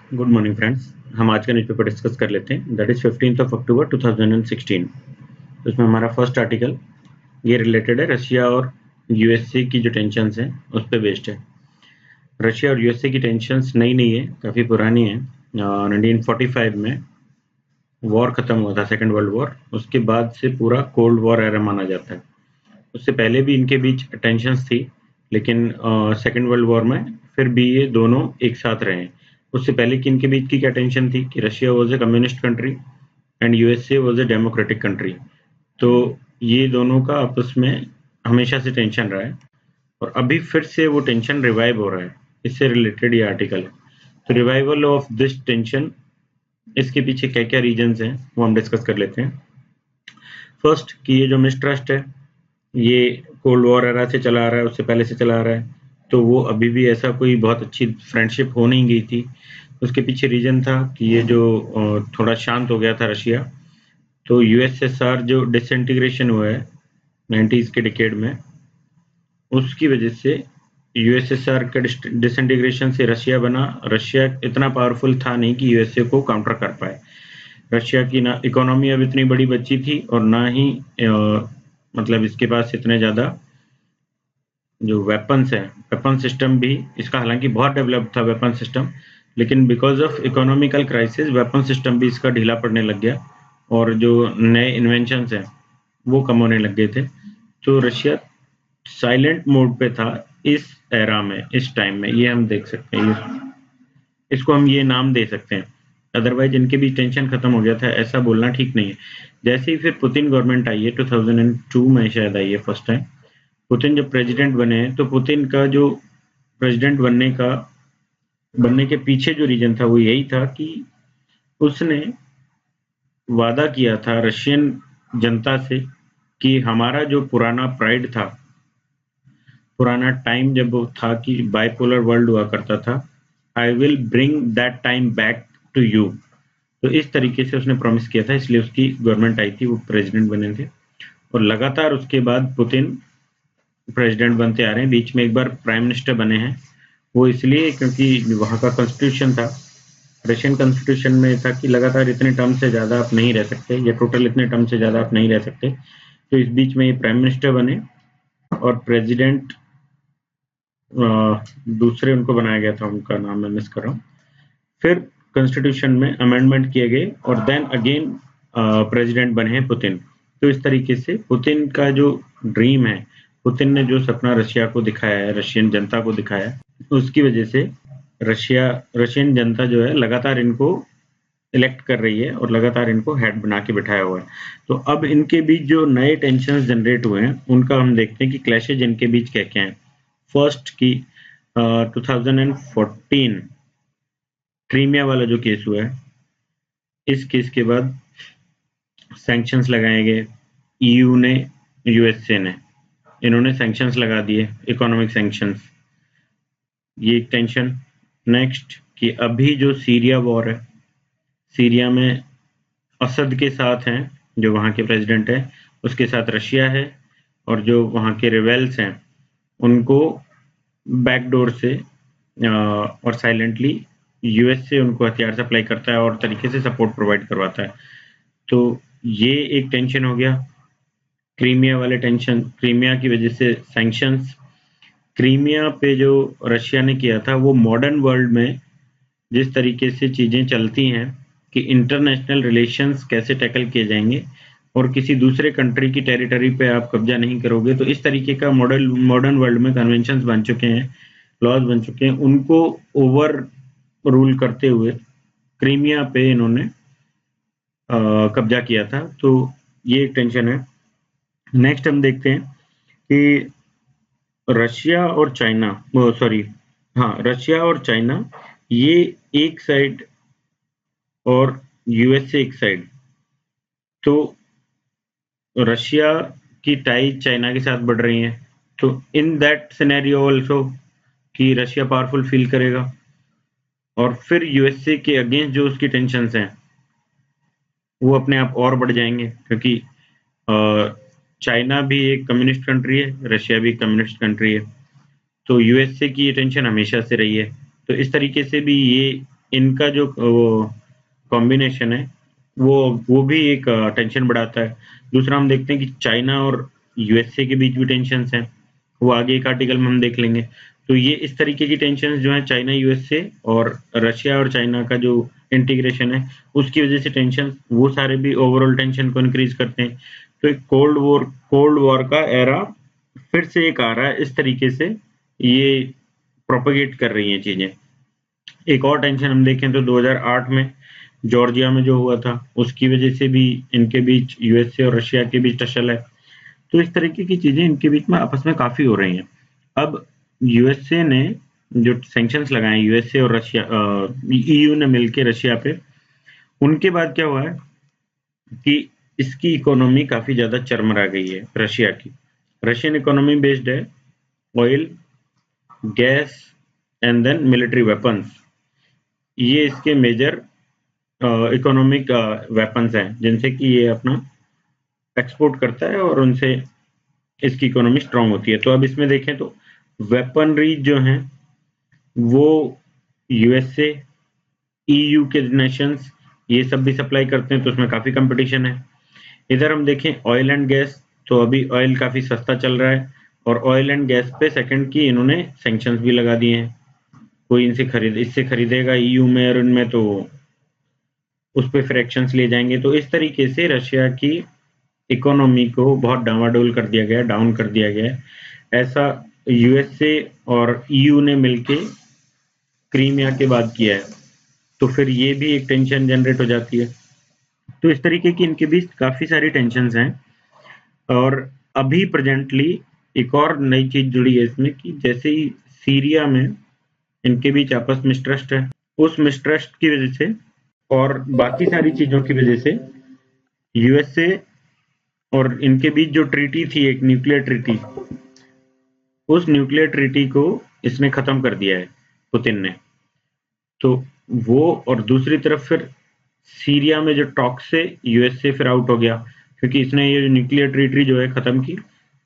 Good morning friends. हम आज का न्यूज़पेपर डिस्कस कर लेते हैं, दैट इज 15 अक्टूबर 2016। तो इसमें हमारा फर्स्ट आर्टिकल ये रिलेटेड है रशिया और यूएसए की जो टेंशन्स हैं उस पर बेस्ड है। रशिया और यूएसए की टेंशन्स नई नहीं है, काफ़ी पुरानी है। 1945 में वॉर खत्म हुआ था, सेकेंड वर्ल्ड वॉर। उसके बाद से पूरा कोल्ड वॉर एरा माना जाता है। उससे पहले भी इनके बीच टेंशन्स थी, लेकिन सेकेंड वर्ल्ड वॉर में फिर भी ये दोनों एक साथ रहे हैं। उससे पहले कि इनके बीच की क्या टेंशन थी कि Russia was a communist country and USA was a democratic country. तो ये दोनों का आपस में हमेशा से टेंशन रहा है और अभी फिर से वो टेंशन रिवाइव हो रहा है। इससे रिलेटेड ये आर्टिकल है। तो रिवाइवल ऑफ दिस टेंशन, इसके पीछे क्या क्या रीजंस हैं वो हम डिस्कस कर लेते हैं। फर्स्ट कि ये जो मिसट्रस्ट है ये कोल्ड वॉर एरा से चला आ रहा है, उससे पहले से चला आ रहा है। तो वो अभी भी ऐसा कोई बहुत अच्छी फ्रेंडशिप हो नहीं गई थी। उसके पीछे रीजन था कि ये जो थोड़ा शांत हो गया था रशिया, तो यूएसएसआर जो डिसइंटीग्रेशन हुआ है 90s के डिकेड में, उसकी वजह से यूएसएसआर के डिसइंटीग्रेशन से रशिया बना। रशिया इतना पावरफुल था नहीं कि यूएसए को काउंटर कर पाए। रशिया की ना इकोनॉमी अब इतनी बड़ी बची थी और ना ही मतलब इसके पास इतने ज़्यादा जो वेपन्स हैं, वेपन सिस्टम भी इसका हालांकि बहुत डेवलप था वेपन सिस्टम, लेकिन because of economical crisis weapon system भी इसका ढीला पड़ने लग गया और जो नए इन्वेंशंस हैं वो कम होने लग गए थे। तो रशिया साइलेंट मोड पे था इस एरा में, इस टाइम में। ये हम देख सकते हैं, इसको हम ये नाम दे सकते हैं। अदरवाइज इनके बीच टेंशन खत्म हो गया था ऐसा बोलना ठीक नहीं है। जैसे ही फिर पुतिन गवर्नमेंट आई है, 2002 में शायद आई है फर्स्ट टाइम। पुतिन जब प्रेसिडेंट बने हैं तो पुतिन का जो प्रेसिडेंट बनने के पीछे जो रीजन था वो यही था कि उसने वादा किया था रशियन जनता से कि हमारा जो पुराना प्राइड था, पुराना टाइम जब वो था कि बाइपोलर वर्ल्ड हुआ करता था, I will bring that time back to you. तो इस तरीके से उसने प्रॉमिस किया था, इसलिए उसकी गवर्नमेंट आई थी, वो प्रेसिडेंट बने थे। और लगातार उसके बाद पुतिन प्रेसिडेंट बनते आ रहे हैं। बीच में एक बार प्राइम मिनिस्टर बने हैं, वो इसलिए क्योंकि वहाँ का कॉन्स्टिट्यूशन था, रशियन कॉन्स्टिट्यूशन में था कि लगातार इतने टर्म से ज़्यादा आप नहीं रह सकते, या टोटल इतने टर्म से ज़्यादा आप नहीं रह सकते। तो इस बीच में ये प्राइम मिनिस्टर बने और प्रेसिडेंट दूसरे उनको बनाया गया था, उनका नाम मैं मिस कर रहा हूँ। फिर कॉन्स्टिट्यूशन में अमेंडमेंट किए गए और देन अगेन प्रेसिडेंट बने हैं पुतिन। तो इस तरीके से पुतिन का जो ड्रीम है, पुतिन ने जो सपना रशिया को दिखाया है, रशियन जनता को दिखाया है, उसकी वजह से रशियन जनता जो है लगातार इनको इलेक्ट कर रही है और लगातार इनको हेड बना के बिठाया हुआ है। तो अब इनके बीच जो नए टेंशन जनरेट हुए हैं उनका हम देखते हैं कि क्लैशेज इनके बीच क्या क्या है। फर्स्ट की 2014 क्रीमिया वाला जो केस हुआ है, इस केस के बाद सैंक्शंस लगाए गए। ईयू ने, यूएसए ने, इन्होंने सैंक्शंस लगा दिए, इकोनॉमिक सैंक्शंस। ये एक टेंशन। नेक्स्ट कि अभी जो सीरिया वॉर है, सीरिया में असद के साथ हैं जो वहाँ के प्रेसिडेंट है, उसके साथ रशिया है, और जो वहाँ के रिवेल्स हैं उनको बैकडोर से और साइलेंटली यूएस से उनको हथियार सप्लाई करता है और तरीके से सपोर्ट प्रोवाइड करवाता है। तो ये एक टेंशन हो गया। क्रीमिया वाले टेंशन, क्रीमिया की वजह से सैंक्शंस। क्रीमिया पे जो रशिया ने किया था वो मॉडर्न वर्ल्ड में जिस तरीके से चीज़ें चलती हैं कि इंटरनेशनल रिलेशंस कैसे टैकल किए जाएंगे और किसी दूसरे कंट्री की टेरिटरी पे आप कब्जा नहीं करोगे, तो इस तरीके का मॉडर्न वर्ल्ड में कन्वेंशंस बन चुके हैं, लॉज बन चुके हैं। उनको ओवर रूल करते हुए क्रीमिया पे इन्होंने कब्जा किया था। तो ये एक टेंशन है। नेक्स्ट हम देखते हैं कि रशिया और चाइना, सॉरी, हाँ, रशिया और चाइना ये एक साइड और यूएसए एक साइड। तो रशिया की टाई चाइना के साथ बढ़ रही है, तो इन दैट सिनेरियो ऑल्सो कि रशिया पावरफुल फील करेगा। और फिर यूएसए के अगेंस्ट जो उसकी टेंशन्स हैं वो अपने आप और बढ़ जाएंगे, क्योंकि चाइना भी एक कम्युनिस्ट कंट्री है, रशिया भी कम्युनिस्ट कंट्री है। तो यूएसए की ये टेंशन हमेशा से रही है। तो इस तरीके से भी ये इनका जो कॉम्बिनेशन है वो भी एक टेंशन बढ़ाता है। दूसरा हम देखते हैं कि चाइना और यूएसए के बीच भी टेंशन हैं, वो आगे एक आर्टिकल में हम देख लेंगे। तो ये इस तरीके की टेंशन जो है चाइना यूएसए और रशिया और चाइना का जो इंटीग्रेशन है उसकी वजह से टेंशन, वो सारे भी ओवरऑल टेंशन को इंक्रीज करते हैं। तो एक कोल्ड वॉर का एरा फिर से एक आ रहा है, इस तरीके से ये प्रोपेगेट कर रही हैं चीजें। एक और टेंशन हम देखें तो 2008 में जॉर्जिया में जो हुआ था उसकी वजह से भी इनके बीच, यूएसए और रशिया के बीच टसल है। तो इस तरीके की चीजें इनके बीच में आपस में काफी हो रही हैं। अब यूएसए ने जो सैंक्शंस लगाए, यूएसए और रशिया, ईयू ने मिलकर रशिया पे, उनके बाद क्या हुआ है कि इसकी इकोनॉमी काफी ज्यादा चरमरा गई है रशिया की। रशियन इकोनॉमी बेस्ड है oil, gas and then military weapons. ये इसके मेजर इकोनॉमिक वेपन्स हैं जिनसे कि ये अपना एक्सपोर्ट करता है और उनसे इसकी इकोनॉमी स्ट्रांग होती है। तो अब इसमें देखें तो वेपनरी जो हैं वो यूएसए, ईयू के नेशंस, ये सब भी सप्लाई करते हैं, तो उसमें काफी कंपटीशन है। इधर हम देखें ऑयल एंड गैस, तो अभी ऑयल काफी सस्ता चल रहा है और ऑयल एंड गैस पे सेकंड की इन्होंने सैंक्शंस भी लगा दिए हैं। कोई इससे खरीदेगा ईयू में और इनमें तो उस पे फ्रैक्शंस ले जाएंगे। तो इस तरीके से रशिया की इकोनॉमी को बहुत डावाडोल कर दिया गया, डाउन कर दिया गया है। ऐसा यूएसए और ईयू ने मिलके क्रीमिया के बाद किया है, तो फिर ये भी एक टेंशन जनरेट हो जाती है। तो इस तरीके की इनके बीच काफी सारी टेंशन्स हैं। और अभी प्रेजेंटली एक और नई चीज जुड़ी है इसमें कि जैसे ही सीरिया में इनके बीच आपस में मिसट्रस्ट है, उस मिसट्रस्ट की वजह से और बाकी सारी चीजों की वजह से यूएसए और इनके बीच जो ट्रीटी थी, एक न्यूक्लियर ट्रीटी, उस न्यूक्लियर ट्रीटी को इसने खत्म कर दिया है पुतिन ने। तो वो, और दूसरी तरफ फिर सीरिया में जो टॉक से यूएसए फिर आउट हो गया क्योंकि इसने ये न्यूक्लियर ट्रीटी जो है खत्म की,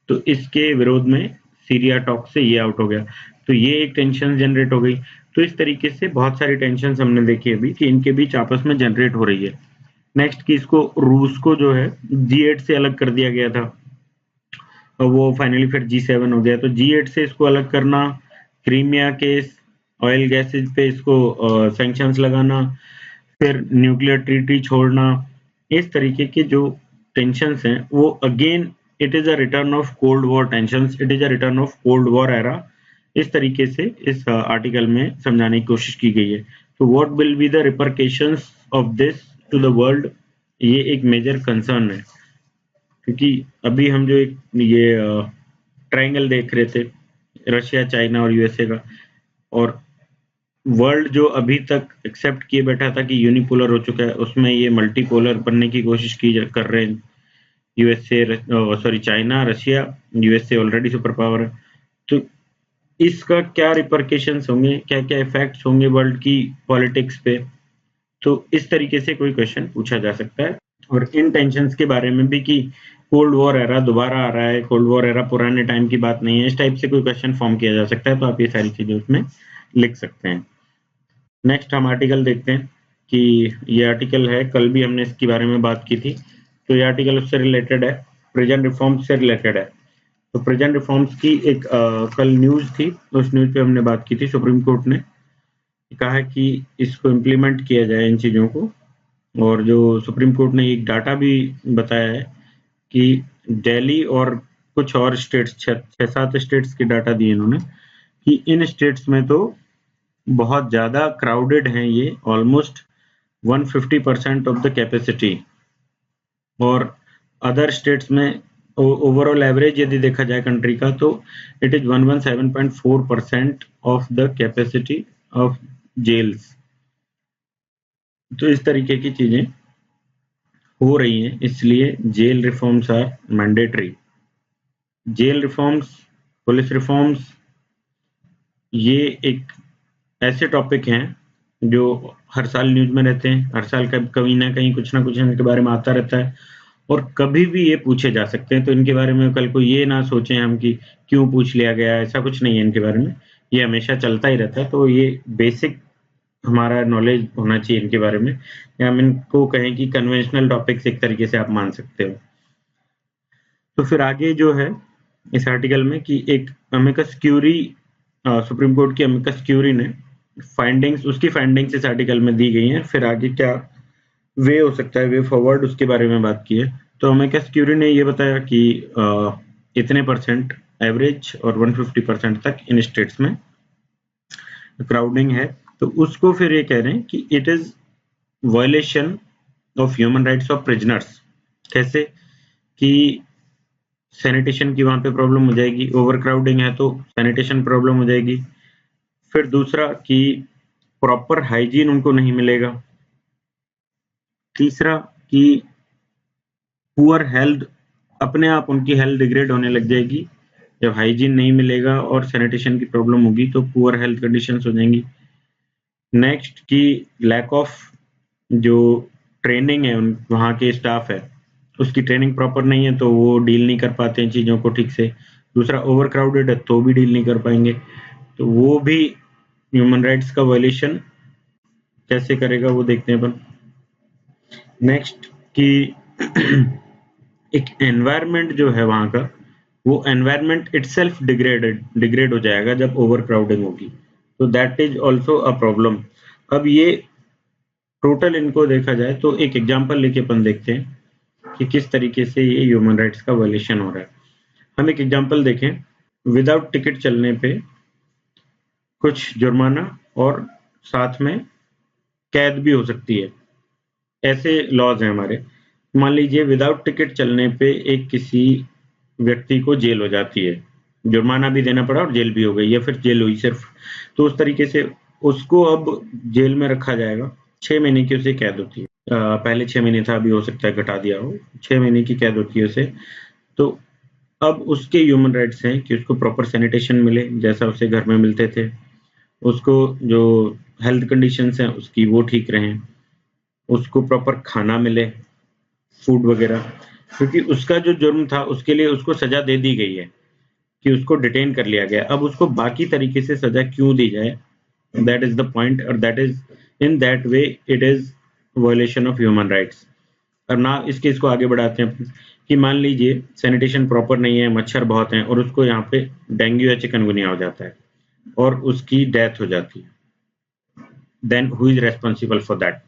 तो इसके विरोध में सीरिया टॉक से ये आउट हो गया। तो ये एक टेंशन जनरेट हो गई। तो इस तरीके से बहुत सारी टेंशन हमने देखी अभी कि इनके बीच आपस में जनरेट हो रही है। नेक्स्ट की इसको रूस को जो है G8 से अलग कर दिया गया था और वो फाइनली फिर G7 हो गया। तो G8 से इसको अलग करना, क्रीमिया के ऑयल गैसेज पे इसको सैंक्शंस लगाना, फिर न्यूक्लियर ट्रीटी छोड़ना, इस तरीके के जो टेंशन्स हैं वो again it is a return of cold war tensions, it is a return of cold war era. इस तरीके से इस आर्टिकल में समझाने की कोशिश की गई है। तो what will be the repercussions of this to the world, ये एक मेजर कंसर्न है क्योंकि अभी हम जो एक ये ट्रायंगल देख रहे थे रशिया, चाइना और यूएसए का, और वर्ल्ड जो अभी तक एक्सेप्ट किए बैठा था कि यूनिपोलर हो चुका है, उसमें ये मल्टीपोलर बनने की कोशिश कर रहे हैं USA, sorry China, Russia, USA already super power है। तो इसका क्या रिपरकेशंस होंगे, क्या क्या इफेक्ट्स होंगे वर्ल्ड की पॉलिटिक्स पे, तो इस तरीके से कोई क्वेश्चन पूछा जा सकता है। और इन टेंशन्स के बारे में भी कि कोल्ड वॉर एरा दोबारा आ रहा है, कोल्ड वॉर एरा पुराने टाइम की बात नहीं है, इस टाइप से कोई क्वेश्चन फॉर्म किया जा सकता है। तो आप ये सारी चीजें उसमें लिख सकते हैं। नेक्स्ट हम आर्टिकल देखते हैं कि ये आर्टिकल है, कल भी हमने इसके बारे में बात की थी, तो ये आर्टिकल उससे रिलेटेड है, प्रेजेंट रिफॉर्म्स से रिलेटेड है। तो प्रेजेंट रिफॉर्म्स की एक कल न्यूज थी, उस न्यूज पे हमने बात की थी। सुप्रीम कोर्ट ने कहा है कि इसको इम्प्लीमेंट किया जाए इन चीज़ों को, और जो सुप्रीम कोर्ट ने एक डाटा भी बताया है कि दिल्ली और कुछ और स्टेट्स, 6-7 स्टेट्स के डाटा दिए इन्होंने कि इन स्टेट्स में तो बहुत ज़्यादा क्राउडेड हैं ये, ऑलमोस्ट 150% ऑफ द कैपेसिटी, और अदर स्टेट्स में ओवरऑल एवरेज यदि देखा जाए कंट्री का तो it is 117.4% of the capacity of jails. तो इस तरीके की चीजें हो रही हैं, इसलिए jail reforms are mandatory. Jail reforms, police reforms, ये एक ऐसे टॉपिक हैं जो हर साल न्यूज में रहते हैं, हर साल कभी ना कहीं कुछ ना कुछ इनके बारे में आता रहता है और कभी भी ये पूछे जा सकते हैं। तो इनके बारे में कल को ये ना सोचें हम कि क्यों पूछ लिया गया, ऐसा कुछ नहीं है इनके बारे में, ये हमेशा चलता ही रहता है। तो ये बेसिक हमारा नॉलेज होना चाहिए इनके बारे में, या हम इनको कहें कि कन्वेंशनल टॉपिक्स एक तरीके से आप मान सकते हो। तो फिर आगे जो है इस आर्टिकल में कि एक अमिकस क्यूरी, सुप्रीम कोर्ट की अमिकस क्यूरी ने उसकी फाइंडिंग्स इस आर्टिकल में दी गई हैं। फिर आगे क्या वे हो सकता है, वे फॉरवर्ड, उसके बारे में बात की है। तो अमिकस क्यूरी ने ये बताया कि इतने परसेंट एवरेज और 150% तक इन स्टेट्स में क्राउडिंग है। तो उसको फिर ये कह रहे हैं कि it is violation of human rights of prisoners. कैसे कि सैनिटेशन की वहां पे प्रॉब्लम हो जाएगी, ओवर क्राउडिंग है तो सैनिटेशन प्रॉब्लम हो जाएगी। फिर दूसरा कि प्रॉपर हाइजीन उनको नहीं मिलेगा। तीसरा कि पुअर हेल्थ, अपने आप उनकी हेल्थ डिग्रेड होने लग जाएगी जब हाइजीन नहीं मिलेगा और सैनिटेशन की प्रॉब्लम होगी, तो पुअर हेल्थ कंडीशंस हो जाएंगी। नेक्स्ट कि लैक ऑफ जो ट्रेनिंग है वहाँ के स्टाफ है उसकी ट्रेनिंग प्रॉपर नहीं है, तो वो डील नहीं कर पाते हैं चीज़ों को ठीक से। दूसरा ओवर क्राउडेड है तो भी डील नहीं कर पाएंगे, तो वो भी ह्यूमन राइट्स का वायलेशन कैसे करेगा वो देखते हैं अपन। नेक्स्ट कि एक एनवायरनमेंट जो है वहाँ का, वो एनवायरनमेंट इटसेल्फ डिग्रेड हो जाएगा जब ओवर क्राउडिंग होगी, तो that is also a problem. अब ये टोटल इनको देखा जाए तो एक एग्जांपल लेके अपन देखते हैं कि किस तरीके से ये ह्यूमन राइट्स का वायलेशन हो रहा है। हम एक एग्जांपल देखें, विदाउट टिकट चलने पे कुछ जुर्माना और साथ में कैद भी हो सकती है, ऐसे लॉज हैं हमारे। मान लीजिए विदाउट टिकट चलने पे एक किसी व्यक्ति को जेल हो जाती है, जुर्माना भी देना पड़ा और जेल भी हो गई, या फिर जेल हुई सिर्फ, तो उस तरीके से उसको अब जेल में रखा जाएगा। 6 महीने की उसे कैद होती है। पहले 6 महीने था, अभी हो सकता है घटा दिया हो। 6 महीने की कैद होती है उसे। तो अब उसके ह्यूमन राइट्स हैं कि उसको प्रॉपर सैनिटेशन मिले जैसा उसे घर में मिलते थे, उसको जो हेल्थ कंडीशंस हैं उसकी वो ठीक रहें, उसको प्रॉपर खाना मिले, फूड वगैरह, क्योंकि उसका जो जुर्म था उसके लिए उसको सजा दे दी गई है कि उसको डिटेन कर लिया गया। अब उसको बाकी तरीके से सजा क्यों दी जाए, दैट इज द पॉइंट, और that is in that way it is violation of human rights. और ना इस केस को आगे बढ़ाते हैं कि मान लीजिए सैनिटेशन प्रॉपर नहीं है, मच्छर बहुत हैं और उसको यहाँ पे डेंगू या चिकनगुनिया हो जाता है और उसकी डेथ हो जाती है, then who is responsible for that?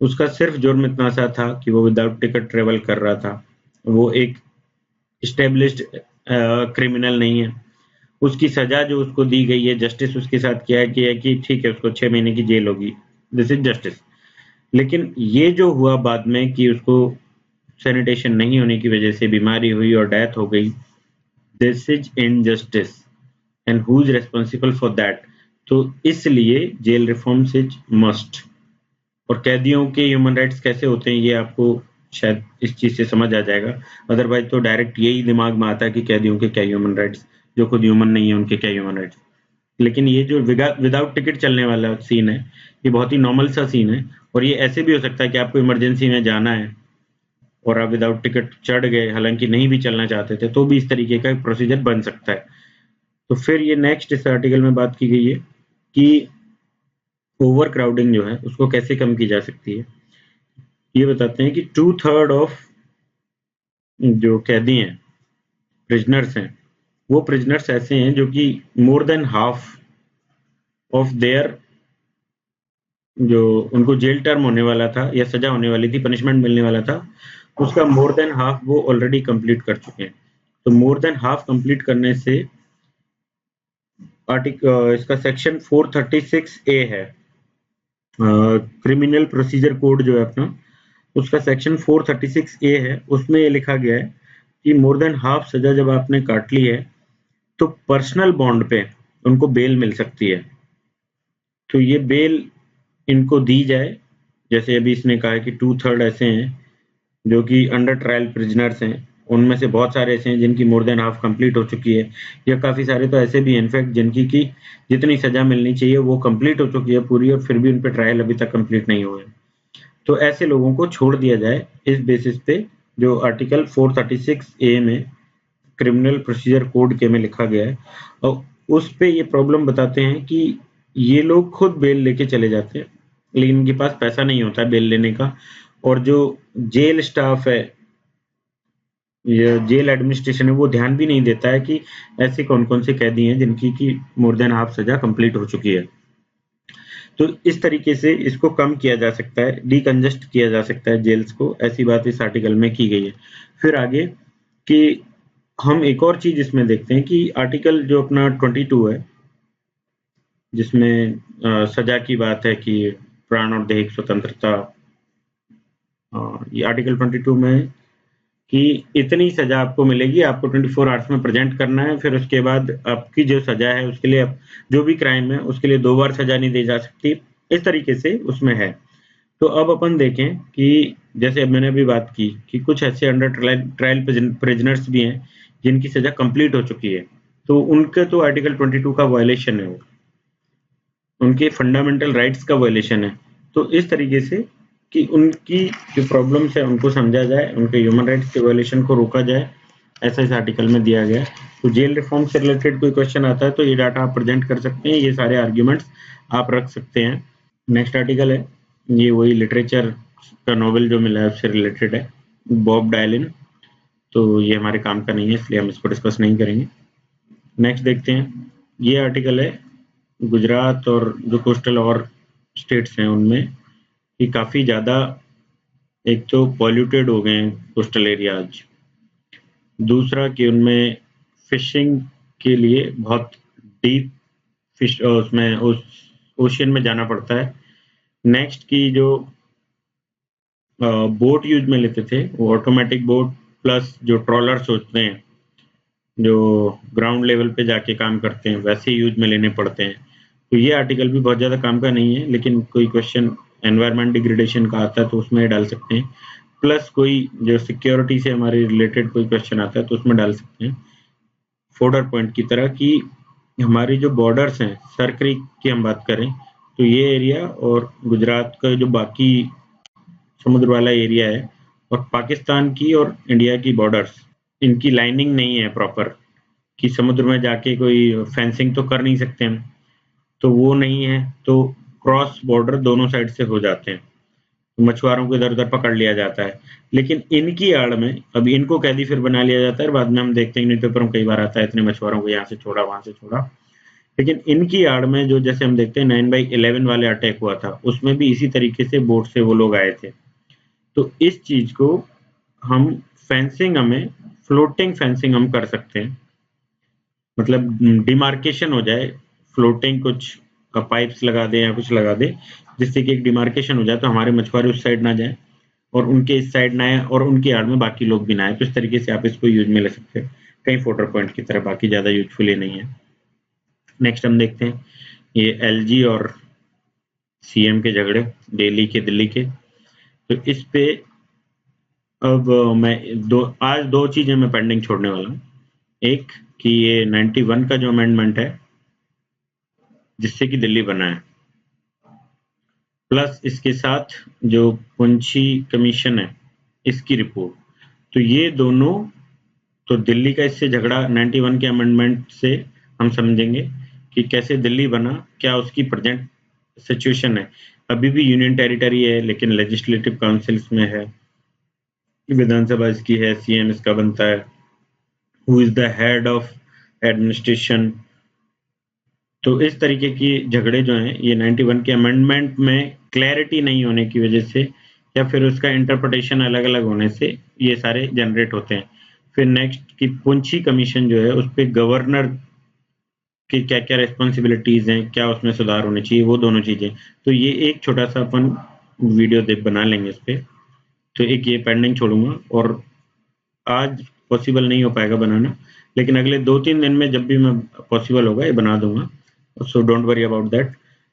उसका सिर्फ जुर्म इतना सा था कि वो विदाउट टिकट ट्रेवल कर रहा था, वो एक स्टेब्लिश्ड क्रिमिनल नहीं है। उसकी सजा जो उसको दी गई है, जस्टिस उसके साथ किया है कि ठीक है उसको 6 महीने की जेल होगी, दिस इज जस्टिस। लेकिन ये जो हुआ बाद में कि उसको सैनिटेशन नहीं होने की वजह से बीमारी हुई और डेथ हो गई, this is injustice and who is responsible for that? तो इसलिए जेल रिफॉर्म्स इज मस्ट। और कैदियों के ह्यूमन राइट्स कैसे होते हैं ये आपको शायद इस चीज से समझ आ जाएगा, अदरवाइज तो डायरेक्ट यही दिमाग में आता है कि कैदियों के क्या ह्यूमन राइट्स, जो खुद ह्यूमन नहीं है उनके क्या ह्यूमन राइट्स। लेकिन ये जो विदाउट टिकट चलने वाला सीन है, ये बहुत ही नॉर्मल सा सीन है। और ये ऐसे भी हो सकता है कि आपको इमरजेंसी में जाना है और आप विदाउट टिकट चढ़ गए, हालांकि नहीं भी चलना चाहते थे, तो भी इस तरीके का प्रोसीजर बन सकता है। तो फिर ये नेक्स्ट इस आर्टिकल में बात की गई है कि ओवर क्राउडिंग जो है उसको कैसे कम की जा सकती है। ये बताते हैं कि 2/3 ऑफ जो कैदी हैं, प्रिजनर्स हैं, वो प्रिजनर्स ऐसे हैं जो कि more than half of their, जो उनको जेल टर्म होने वाला था या सजा होने वाली थी, पनिशमेंट मिलने वाला था, उसका मोर देन हाफ वो ऑलरेडी कंप्लीट कर चुके हैं। तो मोर देन हाफ कंप्लीट करने से इसका सेक्शन 436A है, क्रिमिनल प्रोसीजर कोड जो है अपना, उसका सेक्शन 436A है। उसमें ये लिखा गया है कि मोर देन हाफ सजा जब आपने काट ली है तो पर्सनल बॉन्ड पे उनको बेल मिल सकती है। तो ये बेल इनको दी जाए, जैसे अभी इसने कहा है कि 2/3 ऐसे हैं जो कि अंडर ट्रायल प्रिजनर्स हैं, उनमें से बहुत सारे ऐसे हैं जिनकी मोर देन हाफ कंप्लीट हो चुकी है, या काफ़ी सारे तो ऐसे भी हैं इनफैक्ट जिनकी की जितनी सज़ा मिलनी चाहिए वो कंप्लीट हो चुकी है पूरी, और फिर भी उन पे ट्रायल अभी तक कंप्लीट नहीं हुए। तो ऐसे लोगों को छोड़ दिया जाए इस बेसिस पे, जो आर्टिकल 436A में क्रिमिनल प्रोसीजर कोड के में लिखा गया है। और उस पे ये प्रॉब्लम बताते हैं कि ये लोग खुद बेल लेके चले जाते हैं, लेकिन इनके पास पैसा नहीं होता है बेल लेने का। और जो जेल स्टाफ है, ये जेल एडमिनिस्ट्रेशन है, वो ध्यान भी नहीं देता है कि ऐसे कौन-कौन से कैदी हैं जिनकी की मोर देन हाफ सज़ा कंप्लीट हो चुकी है। तो इस तरीके से इसको कम किया जा सकता है, डिकंजेस्ट किया जा सकता है जेल्स को, ऐसी बात इस आर्टिकल में की गई है। फिर आगे कि हम एक और चीज़ इसमें देखते हैं कि आर्टिकल जो अपना 22 है, जिसमें सज़ा की बात है कि प्राण और दैहिक स्वतंत्रता, ये आर्टिकल 22 में है कि इतनी सज़ा आपको मिलेगी, आपको 24 आवर्स में प्रेज़ेंट करना है, फिर उसके बाद आपकी जो सज़ा है उसके लिए जो भी क्राइम है उसके लिए 2 बार सज़ा नहीं दी जा सकती, इस तरीके से उसमें है। तो अब अपन देखें कि जैसे अब मैंने अभी बात की कि कुछ ऐसे अंडर ट्रायल प्रिजनर्स भी हैं जिनकी सज़ा कंप्लीट हो चुकी है, तो उनके तो आर्टिकल 22 का वायलेशन है वो, उनके फंडामेंटल राइट्स का वायलेशन है। तो इस तरीके से कि उनकी जो प्रॉब्लम्स है उनको समझा जाए, उनके ह्यूमन राइट्स के वायलेशन को रोका जाए, ऐसा इस आर्टिकल में दिया गया है। तो जेल रिफॉर्म से रिलेटेड कोई क्वेश्चन आता है तो ये डाटा आप प्रेजेंट कर सकते हैं, ये सारे आर्ग्यूमेंट्स आप रख सकते हैं। नेक्स्ट आर्टिकल है, ये वही लिटरेचर का नोबेल जो मिला है उससे रिलेटेड है, बॉब डायलिन। तो ये हमारे काम का नहीं है, इसलिए हम इसको डिस्कस नहीं करेंगे। नेक्स्ट देखते हैं, ये आर्टिकल है गुजरात और जो कोस्टल और स्टेट्स हैं उनमें कि काफ़ी ज़्यादा एक तो पॉल्यूटेड हो गए हैं कोस्टल एरियाज, दूसरा कि उनमें फिशिंग के लिए बहुत डीप फिश उसमें उस ओशियन में जाना पड़ता है। नेक्स्ट की जो बोट यूज में लेते थे वो ऑटोमेटिक बोट प्लस जो ट्रॉलर्स होते हैं जो ग्राउंड लेवल पे जाके काम करते हैं वैसे यूज में लेने पड़ते हैं। तो ये आर्टिकल भी बहुत ज़्यादा काम का नहीं है, लेकिन कोई क्वेश्चन एनवायरमेंट डिग्रेडेशन का आता है तो उसमें डाल सकते हैं, प्लस कोई जो सिक्योरिटी से हमारे रिलेटेड कोई क्वेश्चन आता है तो उसमें डाल सकते हैं। फोर्डर पॉइंट की तरह कि हमारी जो बॉर्डर्स हैं, सर क्रीक की हम बात करें तो ये एरिया और गुजरात का जो बाकी समुद्र वाला एरिया है और पाकिस्तान की और इंडिया की बॉर्डर्स, इनकी लाइनिंग नहीं है प्रॉपर कि समुद्र में जाके कोई फेंसिंग तो कर नहीं सकते हम, तो वो नहीं है, तो क्रॉस बॉर्डर दोनों साइड से हो जाते हैं, तो मछुआरों को इधर उधर पकड़ लिया जाता है। लेकिन इनकी आड़ में अब इनको कैदी फिर बना लिया जाता है, बाद में हम देखते हैं न्यूज़पेपर में कई बार आता है इतने मछुआरों को यहाँ से छोड़ा वहां से छोड़ा, लेकिन इनकी आड़ में जो जैसे हम देखते हैं 9/11 वाले अटैक हुआ था उसमें भी इसी तरीके से बोट से वो लोग आए थे। तो इस चीज को हम फेंसिंग हमें फ्लोटिंग फेंसिंग हम कर सकते हैं, मतलब डिमार्केशन हो जाए, फ्लोटिंग कुछ पाइप्स लगा दें या कुछ लगा दें जिससे कि एक डिमार्केशन हो जाए तो हमारे मछुआरे उस साइड ना जाए और उनके इस साइड ना आए और उनकी आड़ में बाकी लोग भी ना आए, तो इस तरीके से आप इसको यूज में ले सकते हैं कहीं फोटर पॉइंट की तरह, बाकी ज्यादा यूजफुल ही नहीं है। नेक्स्ट हम देखते हैं ये एलजी और सीएम के झगड़े, दिल्ली के। तो इस पे अब मैं आज दो चीजें मैं पेंडिंग छोड़ने वाला हूँ। एक कि ये 91 का जो अमेंडमेंट है जिससे कि दिल्ली बना है, प्लस इसके साथ जो पुंछी कमीशन है इसकी रिपोर्ट, तो ये दोनों, तो दिल्ली का इससे झगड़ा 91 के अमेंडमेंट से हम समझेंगे कि कैसे दिल्ली बना, क्या उसकी प्रेजेंट सिचुएशन है। अभी भी यूनियन टेरिटरी है लेकिन लेजिस्लेटिव काउंसिल्स में है, विधानसभा इसकी है, सीएम इसका बनता है, who is the head of administration. तो इस तरीके की झगड़े जो हैं ये 91 के अमेंडमेंट में क्लैरिटी नहीं होने की वजह से या फिर उसका इंटरप्रिटेशन अलग अलग होने से ये सारे जनरेट होते हैं। फिर नेक्स्ट की पुंछी कमीशन जो है उस पर गवर्नर की क्या क्या रिस्पॉन्सिबिलिटीज हैं, क्या उसमें सुधार होने चाहिए, वो दोनों चीजें। तो ये एक छोटा सा अपन वीडियो बना लेंगे इस पे। तो एक ये पेंडिंग छोड़ूंगा और आज पॉसिबल नहीं हो पाएगा बनाना, लेकिन अगले 2-3 दिन में जब भी मैं पॉसिबल होगा ये बना दूंगा, so don't worry about that.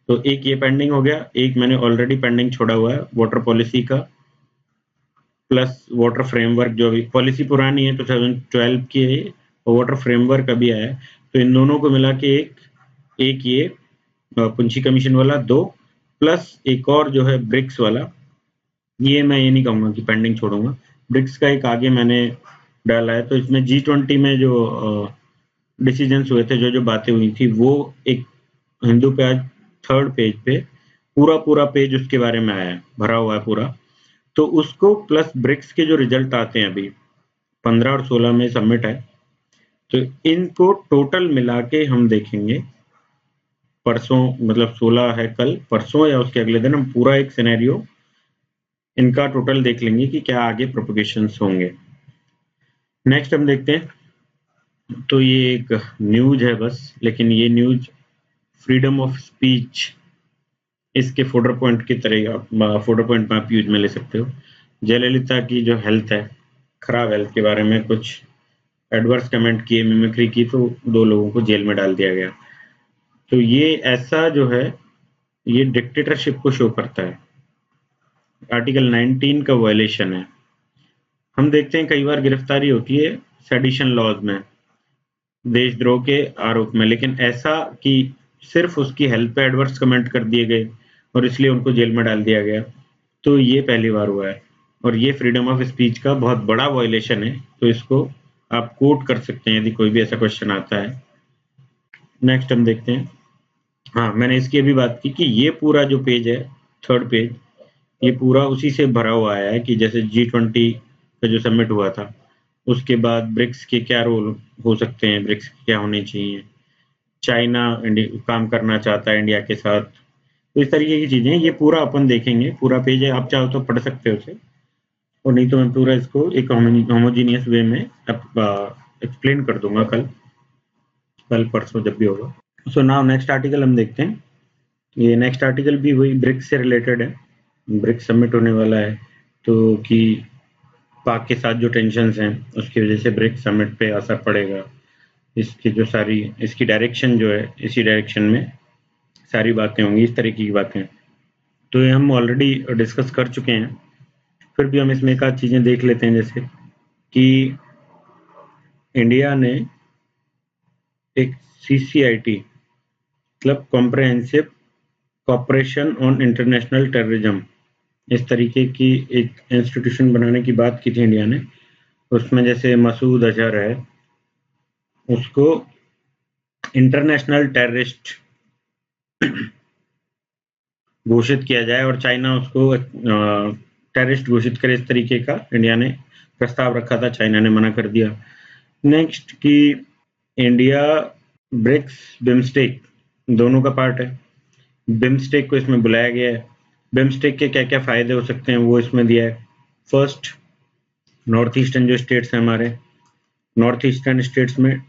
तो एक ये पेंडिंग हो गया, एक मैंने ऑलरेडी पेंडिंग छोड़ा हुआ है वाटर पॉलिसी का, प्लस वाटर फ्रेमवर्क जो अभी पॉलिसी पुरानी है 2012 की है और वाटर फ्रेमवर्क अभी आया है, तो इन दोनों को मिला के एक ये पुंछी कमीशन वाला 2 प्लस एक और जो है ब्रिक्स वाला, ये मैं ये नहीं कहूँगा कि पेंडिंग छोड़ूंगा। ब्रिक्स का एक आगे मैंने डाला है, तो इसमें G20 में जो डिसीजंस हुए थे, जो जो बातें हुई थी वो एक हिंदू पे आज थर्ड पेज पे पूरा पेज उसके बारे में आया है, भरा हुआ है पूरा। तो उसको प्लस ब्रिक्स के जो रिजल्ट आते हैं अभी 15 और 16 में सबमिट है, तो इनको टोटल मिला के हम देखेंगे परसों, मतलब 16 है कल, परसों या उसके अगले दिन हम पूरा एक सिनेरियो इनका टोटल देख लेंगे कि क्या आगे प्रोपोगेशंस होंगे। नेक्स्ट हम देखते हैं, तो ये एक न्यूज है बस, लेकिन ये न्यूज फ्रीडम ऑफ स्पीच इसके फोल्डर पॉइंट की तरह फोल्डर पॉइंट में आप यूज में ले सकते हो। जयललिता की जो हेल्थ है, खराब हेल्थ के बारे में कुछ एडवर्स कमेंट किए, मिमिक्री की, तो 2 लोगों को जेल में डाल दिया गया। तो ये ऐसा जो है, ये डिक्टेटरशिप को शो करता है, आर्टिकल 19 का वायलेशन है। हम देखते हैं कई बार गिरफ्तारी होती है सेडिशन लॉज में, देशद्रोह के आरोप में, लेकिन ऐसा कि सिर्फ उसकी हेल्थ पे एडवर्स कमेंट कर दिए गए और इसलिए उनको जेल में डाल दिया गया, तो ये पहली बार हुआ है और ये फ्रीडम ऑफ स्पीच का बहुत बड़ा वायलेशन है। तो इसको आप कोट कर सकते हैं यदि कोई भी ऐसा क्वेश्चन आता है। नेक्स्ट हम देखते हैं, हाँ मैंने इसकी अभी बात की कि ये पूरा जो पेज है, थर्ड पेज, ये पूरा उसी से भरा हुआ आया है कि जैसे G20 का जो समिट हुआ था, उसके बाद ब्रिक्स के क्या रोल हो सकते हैं, ब्रिक्स क्या होने चाहिए, चाइना काम करना चाहता है इंडिया के साथ, तो इस तरीके की चीजें ये पूरा अपन देखेंगे। पूरा पेज है, आप चाहो तो पढ़ सकते हो उसे, और नहीं तो मैं पूरा इसको एक होमोजीनियस वे में एक्सप्लेन कर दूंगा कल परसों जब भी होगा। सो नाउ नेक्स्ट आर्टिकल हम देखते हैं। ये नेक्स्ट आर्टिकल भी वही ब्रिक्स से रिलेटेड है, ब्रिक्स समिट होने वाला है, तो कि पाक के साथ जो टेंशन्स हैं उसकी वजह से ब्रिक्स समिट पे असर पड़ेगा, इसकी जो सारी इसकी डायरेक्शन जो है, इसी डायरेक्शन में सारी बातें होंगी, इस तरीके की बातें। तो ये हम ऑलरेडी डिस्कस कर चुके हैं, फिर भी हम इसमें एक आध चीजें देख लेते हैं, जैसे कि इंडिया ने एक CCIT मतलब comprehensive cooperation on international terrorism, इस तरीके की एक इंस्टीट्यूशन बनाने की बात की थी इंडिया ने। उसमें जैसे मसूद अजहर है, उसको इंटरनेशनल टेररिस्ट घोषित किया जाए और चाइना उसको टेररिस्ट घोषित करे, इस तरीके का इंडिया ने प्रस्ताव रखा था, चाइना ने मना कर दिया। नेक्स्ट कि इंडिया ब्रिक्स बिम्स्टेक दोनों का पार्ट है, बिम्स्टेक को इसमें बुलाया गया है। बिम्स्टेक के क्या क्या फायदे हो सकते हैं वो इसमें दिया है। फर्स्ट, नॉर्थ ईस्टर्न जो स्टेट्स हैं हमारे, नॉर्थ ईस्टर्न स्टेट्स में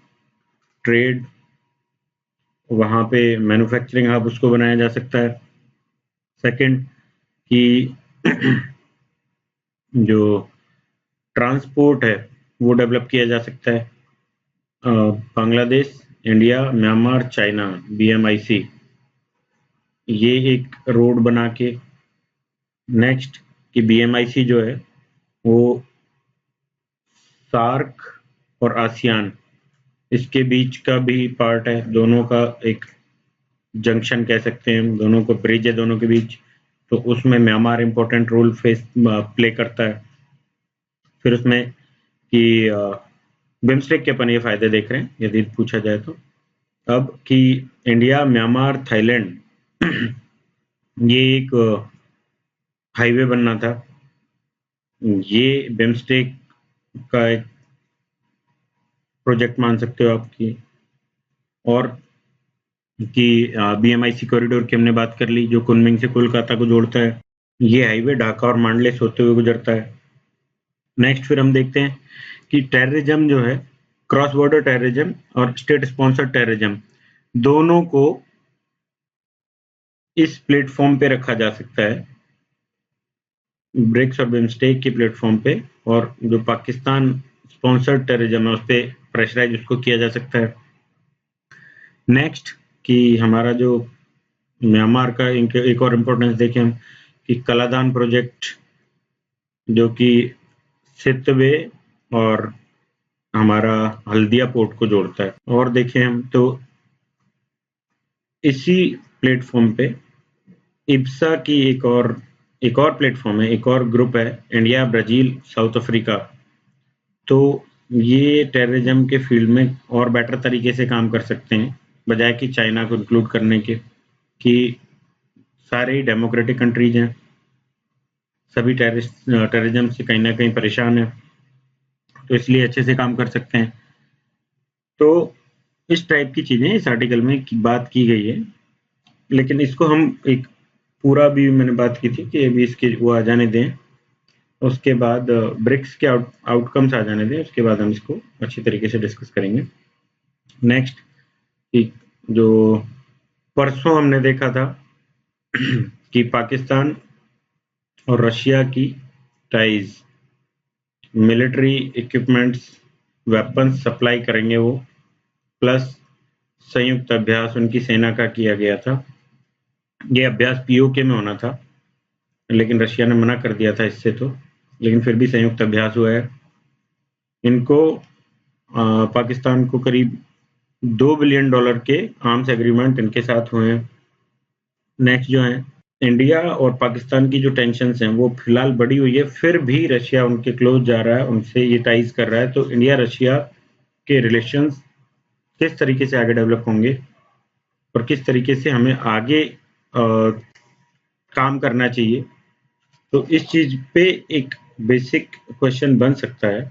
ट्रेड, वहाँ पे मैन्युफैक्चरिंग हब उसको बनाया जा सकता है। सेकंड कि जो ट्रांसपोर्ट है वो डेवलप किया जा सकता है, Bangladesh, India, Myanmar, China, BMIC, ये एक रोड बना के। नेक्स्ट कि BMIC जो है वो सार्क और आसियान इसके बीच का भी पार्ट है, दोनों का एक जंक्शन कह सकते हैं, दोनों को ब्रिज है दोनों के बीच, तो उसमें म्यांमार इंपॉर्टेंट रोल प्ले करता है। फिर उसमें कि बिम्स्टेक के अपन ये फायदे देख रहे हैं यदि पूछा जाए तो। अब कि इंडिया, म्यांमार, थाईलैंड ये एक हाईवे बनना था, ये बिम्स्टेक का एक प्रोजेक्ट मान सकते हो आपकी। और कि BMIC कॉरिडोर की हमने बात कर ली, जो कुनमिंग से कोलकाता को जोड़ता है, ये हाईवे ढाका और मांडले से होते हुए गुजरता है। नेक्स्ट फिर हम देखते हैं कि टेररिज्म जो है, क्रॉस बॉर्डर टेररिज्म और स्टेट स्पॉन्सर्ड टेररिज्म, दोनों को इस प्लेटफॉर्म पे रखा जा सकता है, ब्रिक्स और बिम्स्टेक के प्लेटफॉर्म पे, और जो पाकिस्तान स्पॉन्सर्ड टेररिज्म है उस पर प्रेशराइज उसको किया जा सकता है। नेक्स्ट कि हमारा जो म्यांमार का एक और इम्पोर्टेंस देखें हम, कि कलादान प्रोजेक्ट जो कि सितवे और हमारा हल्दिया पोर्ट को जोड़ता है। और देखें हम तो इसी प्लेटफॉर्म पे इब्सा की एक और प्लेटफॉर्म है, एक और ग्रुप है, इंडिया, ब्राजील, साउथ अफ्रीका। तो ये टेररिज्म के फील्ड में और बेटर तरीके से काम कर सकते हैं बजाय कि चाइना को इंक्लूड करने के। कि सारे डेमोक्रेटिक कंट्रीज हैं, सभी टेररिज्म से कहीं ना कहीं परेशान है, तो इसलिए अच्छे से काम कर सकते हैं। तो इस टाइप की चीज़ें इस आर्टिकल में बात की गई है, लेकिन इसको हम एक पूरा भी मैंने बात की थी कि अभी इसके वो आ जाने दें, उसके बाद ब्रिक्स के आउटकम्स आ जाने दें, उसके बाद हम इसको अच्छी तरीके से डिस्कस करेंगे। नेक्स्ट, जो परसों हमने देखा था कि पाकिस्तान और रशिया की ties, military equipments, weapons supply करेंगे वो, प्लस संयुक्त अभ्यास उनकी सेना का किया गया था। ये अभ्यास पीओके में होना था, लेकिन रशिया ने मना कर दिया था इससे, तो लेकिन फिर भी संयुक्त अभ्यास हुआ है। इनको पाकिस्तान को करीब $2 बिलियन के आर्म्स एग्रीमेंट इनके साथ हुए हैं। नेक्स्ट जो है, इंडिया और पाकिस्तान की जो टेंशन्स हैं वो फिलहाल बढ़ी हुई है, फिर भी रशिया उनके क्लोज जा रहा है, उनसे ये टाइज कर रहा है। तो इंडिया रशिया के रिलेशंस किस तरीके से आगे डेवलप होंगे और किस तरीके से हमें आगे काम करना चाहिए, तो इस चीज पे एक बेसिक क्वेश्चन बन सकता है।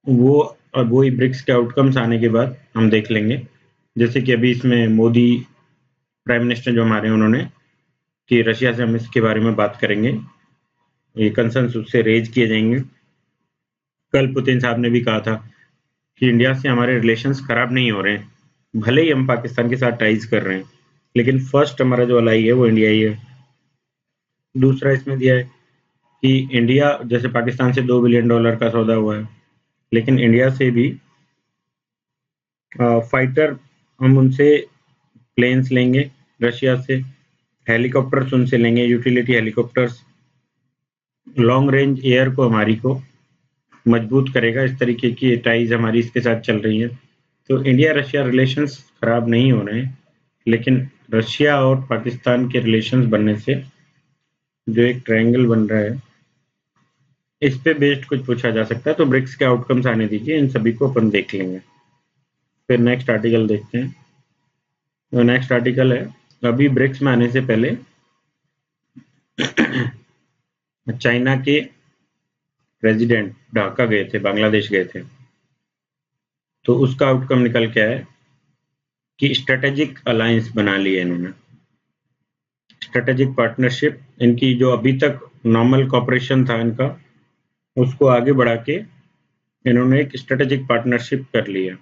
वो ब्रिक्स के आउटकम्स आने के बाद हम देख लेंगे। जैसे कि अभी इसमें मोदी प्राइम मिनिस्टर जो हमारे, उन्होंने कि रशिया से हम इसके बारे में बात करेंगे, ये कंसर्न्स उससे रेज किए जाएंगे। कल पुतिन साहब ने भी कहा था कि इंडिया से हमारे रिलेशंस खराब नहीं हो रहे हैं, भले ही हम पाकिस्तान के साथ टाइज कर रहे हैं, लेकिन फर्स्ट हमारा जो अलाई है वो इंडिया ही है। दूसरा इसमें दिया है कि इंडिया, जैसे पाकिस्तान से $2 बिलियन का सौदा हुआ है, लेकिन इंडिया से भी फाइटर, हम उनसे प्लेन्स लेंगे, रशिया से हेलीकॉप्टर्स उनसे लेंगे, utility helicopters, long range air को हमारी को मजबूत करेगा। इस तरीके की टाइज हमारी इसके साथ चल रही है। तो इंडिया रशिया रिलेशंस खराब नहीं हो रहे हैं, लेकिन रशिया और पाकिस्तान के रिलेशंस बनने से जो एक ट्रायंगल बन रहा है, इस पे बेस्ड कुछ पूछा जा सकता है। तो ब्रिक्स के आउटकम्स आने दीजिए, इन सभी को अपन देख लेंगे। फिर नेक्स्ट आर्टिकल देखते हैं। तो नेक्स्ट आर्टिकल है, अभी ब्रिक्स में आने से पहले चाइना के प्रेसिडेंट ढाका गए थे, बांग्लादेश गए थे, तो उसका आउटकम निकल के आया कि स्ट्रेटेजिक अलायंस बना लिया इन्होंने, स्ट्रेटेजिक पार्टनरशिप। इनकी जो अभी तक नॉर्मल कॉपरेशन था इनका, उसको आगे बढ़ा के इन्होंने एक स्ट्रेटेजिक पार्टनरशिप कर लिया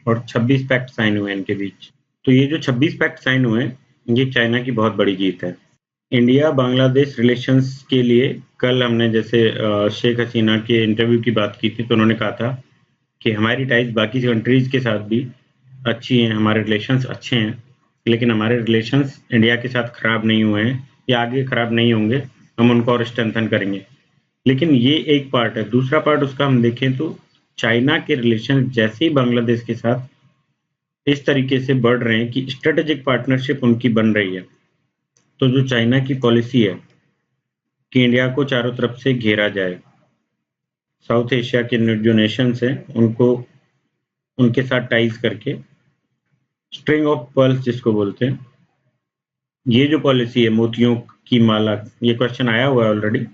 और 26 पैक्ट साइन हुए इनके बीच। तो ये जो 26 पैक्ट साइन हुए, ये चाइना की बहुत बड़ी जीत है। इंडिया बांग्लादेश रिलेशंस के लिए कल हमने जैसे शेख हसीना के इंटरव्यू की बात की थी, तो उन्होंने कहा था कि हमारी टाइज बाकी कंट्रीज के साथ भी अच्छी हैं, हमारे रिलेशंस अच्छे हैं, लेकिन हमारे रिलेशंस इंडिया के साथ खराब नहीं हुए हैं या आगे खराब नहीं होंगे, हम उनको और स्ट्रेंथन करेंगे। लेकिन ये एक पार्ट है। दूसरा पार्ट उसका हम देखें तो चाइना के रिलेशन जैसे ही बांग्लादेश के साथ इस तरीके से बढ़ रहे हैं कि स्ट्रेटेजिक पार्टनरशिप उनकी बन रही है, तो जो चाइना की पॉलिसी है कि इंडिया को चारों तरफ से घेरा जाए, साउथ एशिया के जो नेशंस हैं उनको उनके साथ टाइज करके, स्ट्रिंग ऑफ पर्ल्स जिसको बोलते हैं, ये जो पॉलिसी है मोतियों की माला, ये क्वेश्चन आया हुआ है ऑलरेडी,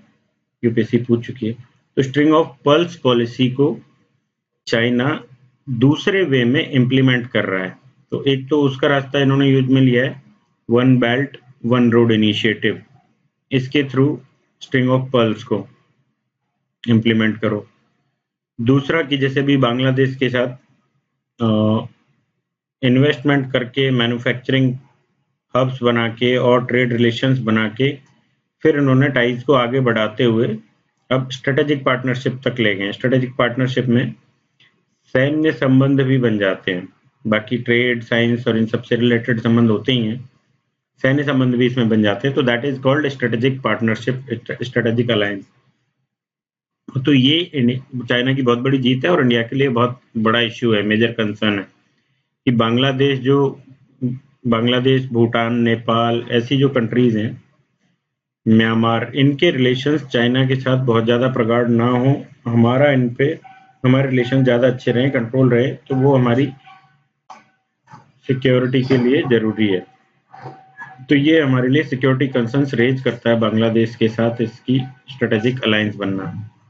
यूपीएससी पूछ चुकी है। तो स्ट्रिंग ऑफ पर्ल्स पॉलिसी को चाइना दूसरे वे में इम्प्लीमेंट कर रहा है। तो एक तो उसका रास्ता इन्होंने यूज में लिया है, one belt one road initiative, इसके थ्रू स्ट्रिंग ऑफ पर्ल्स को इम्प्लीमेंट करो। दूसरा कि जैसे भी बांग्लादेश के साथ इन्वेस्टमेंट करके, मैन्युफैक्चरिंग हब्स बना के और ट्रेड रिलेशंस बना के, फिर इन्होंने टाइज को आगे बढ़ाते हुए अब स्ट्रेटेजिक पार्टनरशिप तक ले गए। स्ट्रेटेजिक पार्टनरशिप में सैन्य संबंध भी बन जाते हैं, बाकी ट्रेड, साइंस और इन सबसे रिलेटेड संबंध होते ही हैं, सैन्य संबंध भी इसमें बन जाते हैं। तो that is called strategic partnership, strategic alliance. तो ये चाइना की बहुत बड़ी जीत है और इंडिया के लिए बहुत बड़ा इश्यू है, मेजर कंसर्न है कि बांग्लादेश, भूटान, नेपाल, ऐसी जो कंट्रीज हैं, म्यांमार, इनके रिलेशंस चाइना के साथ बहुत ज़्यादा प्रगाढ़ ना हो, हमारा हमारे रिलेशन ज़्यादा अच्छे रहें, कंट्रोल रहे, तो वो हमारी सिक्योरिटी के लिए जरूरी है। तो ये हमारे लिए सिक्योरिटी कंसर्न्स रेज करता है बांग्लादेश के साथ इसकी स्ट्रेटेजिक अलायंस बनना।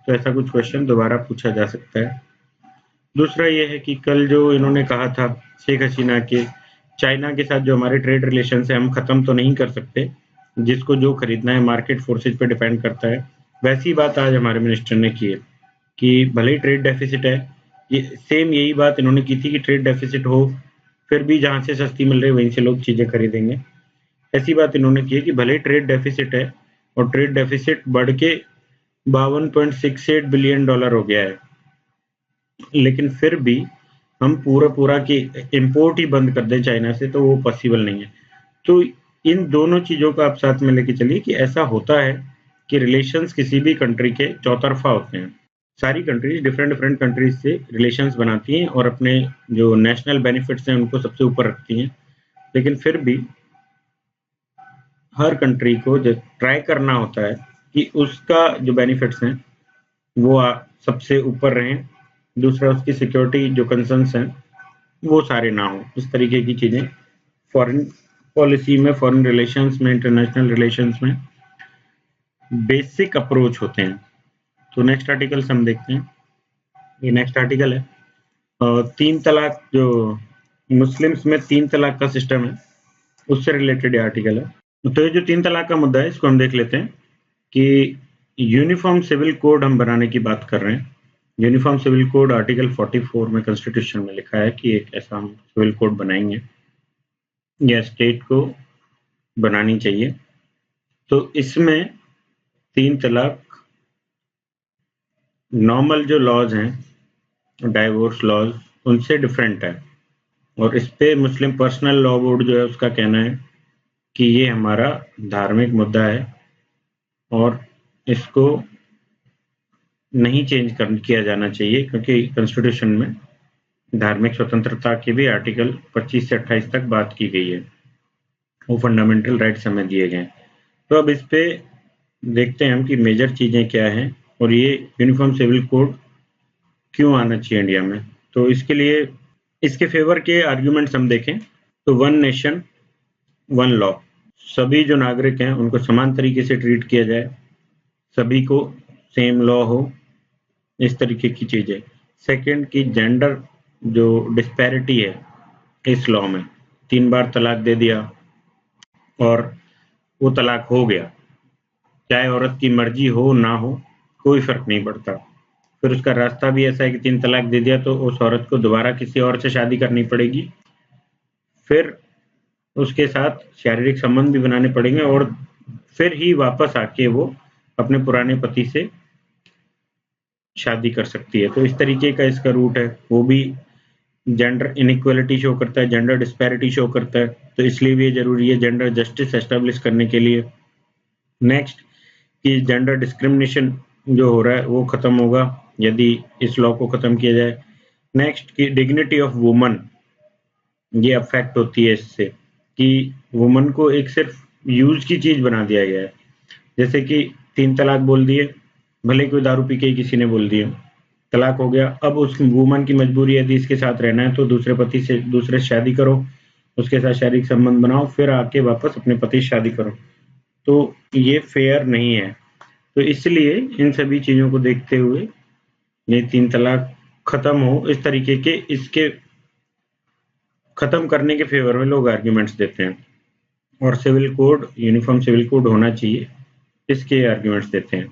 तो ऐसा कुछ क्वेश्चन दोबारा पूछा जा सकता है। दूसरा ये है कि कल जो इन्होंने कहा था शेख हसीना के चाइना के साथ जो हमारे ट्रेड रिलेशन है हम खत्म तो नहीं कर सकते, जिसको जो खरीदना है मार्केट फोर्सेज पे डिपेंड करता है। वैसी बात आज हमारे मिनिस्टर ने की है कि भले ही ट्रेड डेफिसिट है, ये सेम यही बात इन्होंने की थी कि ट्रेड डेफिसिट हो फिर भी जहां से सस्ती मिल रही है वहीं से लोग चीजें खरीदेंगे। ऐसी बात इन्होंने की है कि भले ही ट्रेड डेफिसिट है और ट्रेड डेफिसिट बढ़ के $52.68 बिलियन हो गया है, लेकिन फिर भी हम पूरा कि इंपोर्ट ही बंद कर दें चाइना से तो वो पॉसिबल नहीं है। तो इन दोनों चीजों को आप साथ में लेके चलिए कि ऐसा होता है कि रिलेशंस किसी भी कंट्री के चौतरफा होते हैं। सारी कंट्रीज डिफरेंट कंट्रीज से रिलेशंस बनाती हैं और अपने जो नेशनल बेनिफिट्स हैं उनको सबसे ऊपर रखती हैं, लेकिन फिर भी हर कंट्री को जो ट्राई करना होता है कि उसका जो बेनिफिट्स हैं वो सबसे ऊपर रहें। दूसरा उसकी सिक्योरिटी जो कंसर्न्स हैं वो सारे ना हो। इस तरीके की चीजें फॉरेन पॉलिसी में, फॉरेन रिलेशंस में, इंटरनेशनल रिलेशंस में बेसिक अप्रोच होते हैं। तो नेक्स्ट आर्टिकल हम देखते हैं। ये नेक्स्ट आर्टिकल है 3 तलाक, जो मुस्लिम्स में 3 तलाक का सिस्टम है उससे रिलेटेड ये आर्टिकल है। तो ये जो 3 तलाक का मुद्दा है इसको हम देख लेते हैं कि यूनिफॉर्म सिविल कोड हम बनाने की बात कर रहे हैं। यूनिफॉर्म सिविल कोड आर्टिकल 44 में कॉन्स्टिट्यूशन में लिखा है कि एक ऐसा हम सिविल कोड बनाएंगे या स्टेट को बनानी चाहिए। तो इसमें 3 तलाक नॉर्मल जो लॉज हैं, डाइवोर्स लॉज, उनसे डिफरेंट है। और इस पे मुस्लिम पर्सनल लॉ बोर्ड जो है उसका कहना है कि ये हमारा धार्मिक मुद्दा है और इसको नहीं चेंज किया जाना चाहिए, क्योंकि कॉन्स्टिट्यूशन में धार्मिक स्वतंत्रता की भी आर्टिकल 25 से 28 तक बात की गई है, वो फंडामेंटल राइट्स हमें दिए गए। तो अब इस पे देखते हैं हम कि मेजर चीजें क्या हैं और ये यूनिफॉर्म सिविल कोड क्यों आना चाहिए इंडिया में। तो इसके लिए इसके फेवर के आर्ग्यूमेंट्स हम देखें तो 1 नेशन 1 लॉ, सभी जो नागरिक हैं उनको समान तरीके से ट्रीट किया जाए, सभी को सेम लॉ हो, इस तरीके की चीजें। सेकंड की जेंडर जो डिस्पैरिटी है इस लॉ में, 3 बार तलाक दे दिया और वो तलाक हो गया, चाहे औरत की मर्जी हो ना हो कोई फर्क नहीं पड़ता। फिर उसका रास्ता भी ऐसा है कि 3 तलाक दे दिया तो उस औरत को दोबारा किसी और से शादी करनी पड़ेगी, फिर उसके साथ शारीरिक संबंध भी बनाने पड़ेंगे और फिर ही वापस आके वो अपने पुराने पति से शादी कर सकती है। तो इस तरीके का इसका रूट है, वो भी जेंडर इनइक्वालिटी शो करता है, जेंडर डिस्पैरिटी शो करता है, तो इसलिए भी ये जरूरी है जेंडर जस्टिस एस्टेब्लिश करने के लिए। नेक्स्ट कि जेंडर डिस्क्रिमिनेशन जो हो रहा है वो खत्म होगा यदि इस लॉ को खत्म किया जाए। नेक्स्ट की डिग्निटी ऑफ वुमन, ये अफेक्ट होती है इससे कि वुमन को एक सिर्फ यूज की चीज बना दिया गया है। जैसे कि 3 तलाक बोल दिए, भले कोई दारू पी के ही किसी ने बोल दिया, तलाक हो गया, अब उस वुमन की मजबूरी यदि इसके साथ रहना है तो दूसरे पति से दूसरे शादी करो, उसके साथ शारीरिक संबंध बनाओ, फिर आके वापस अपने पति से शादी करो। तो ये फेयर नहीं है। तो इसलिए इन सभी चीजों को देखते हुए ये 3 तलाक खत्म हो, इस तरीके के इसके खत्म करने के फेवर में लोग आर्ग्यूमेंट्स देते हैं और civil code, uniform civil code होना चाहिए, इसके आर्ग्यूमेंट्स देते हैं।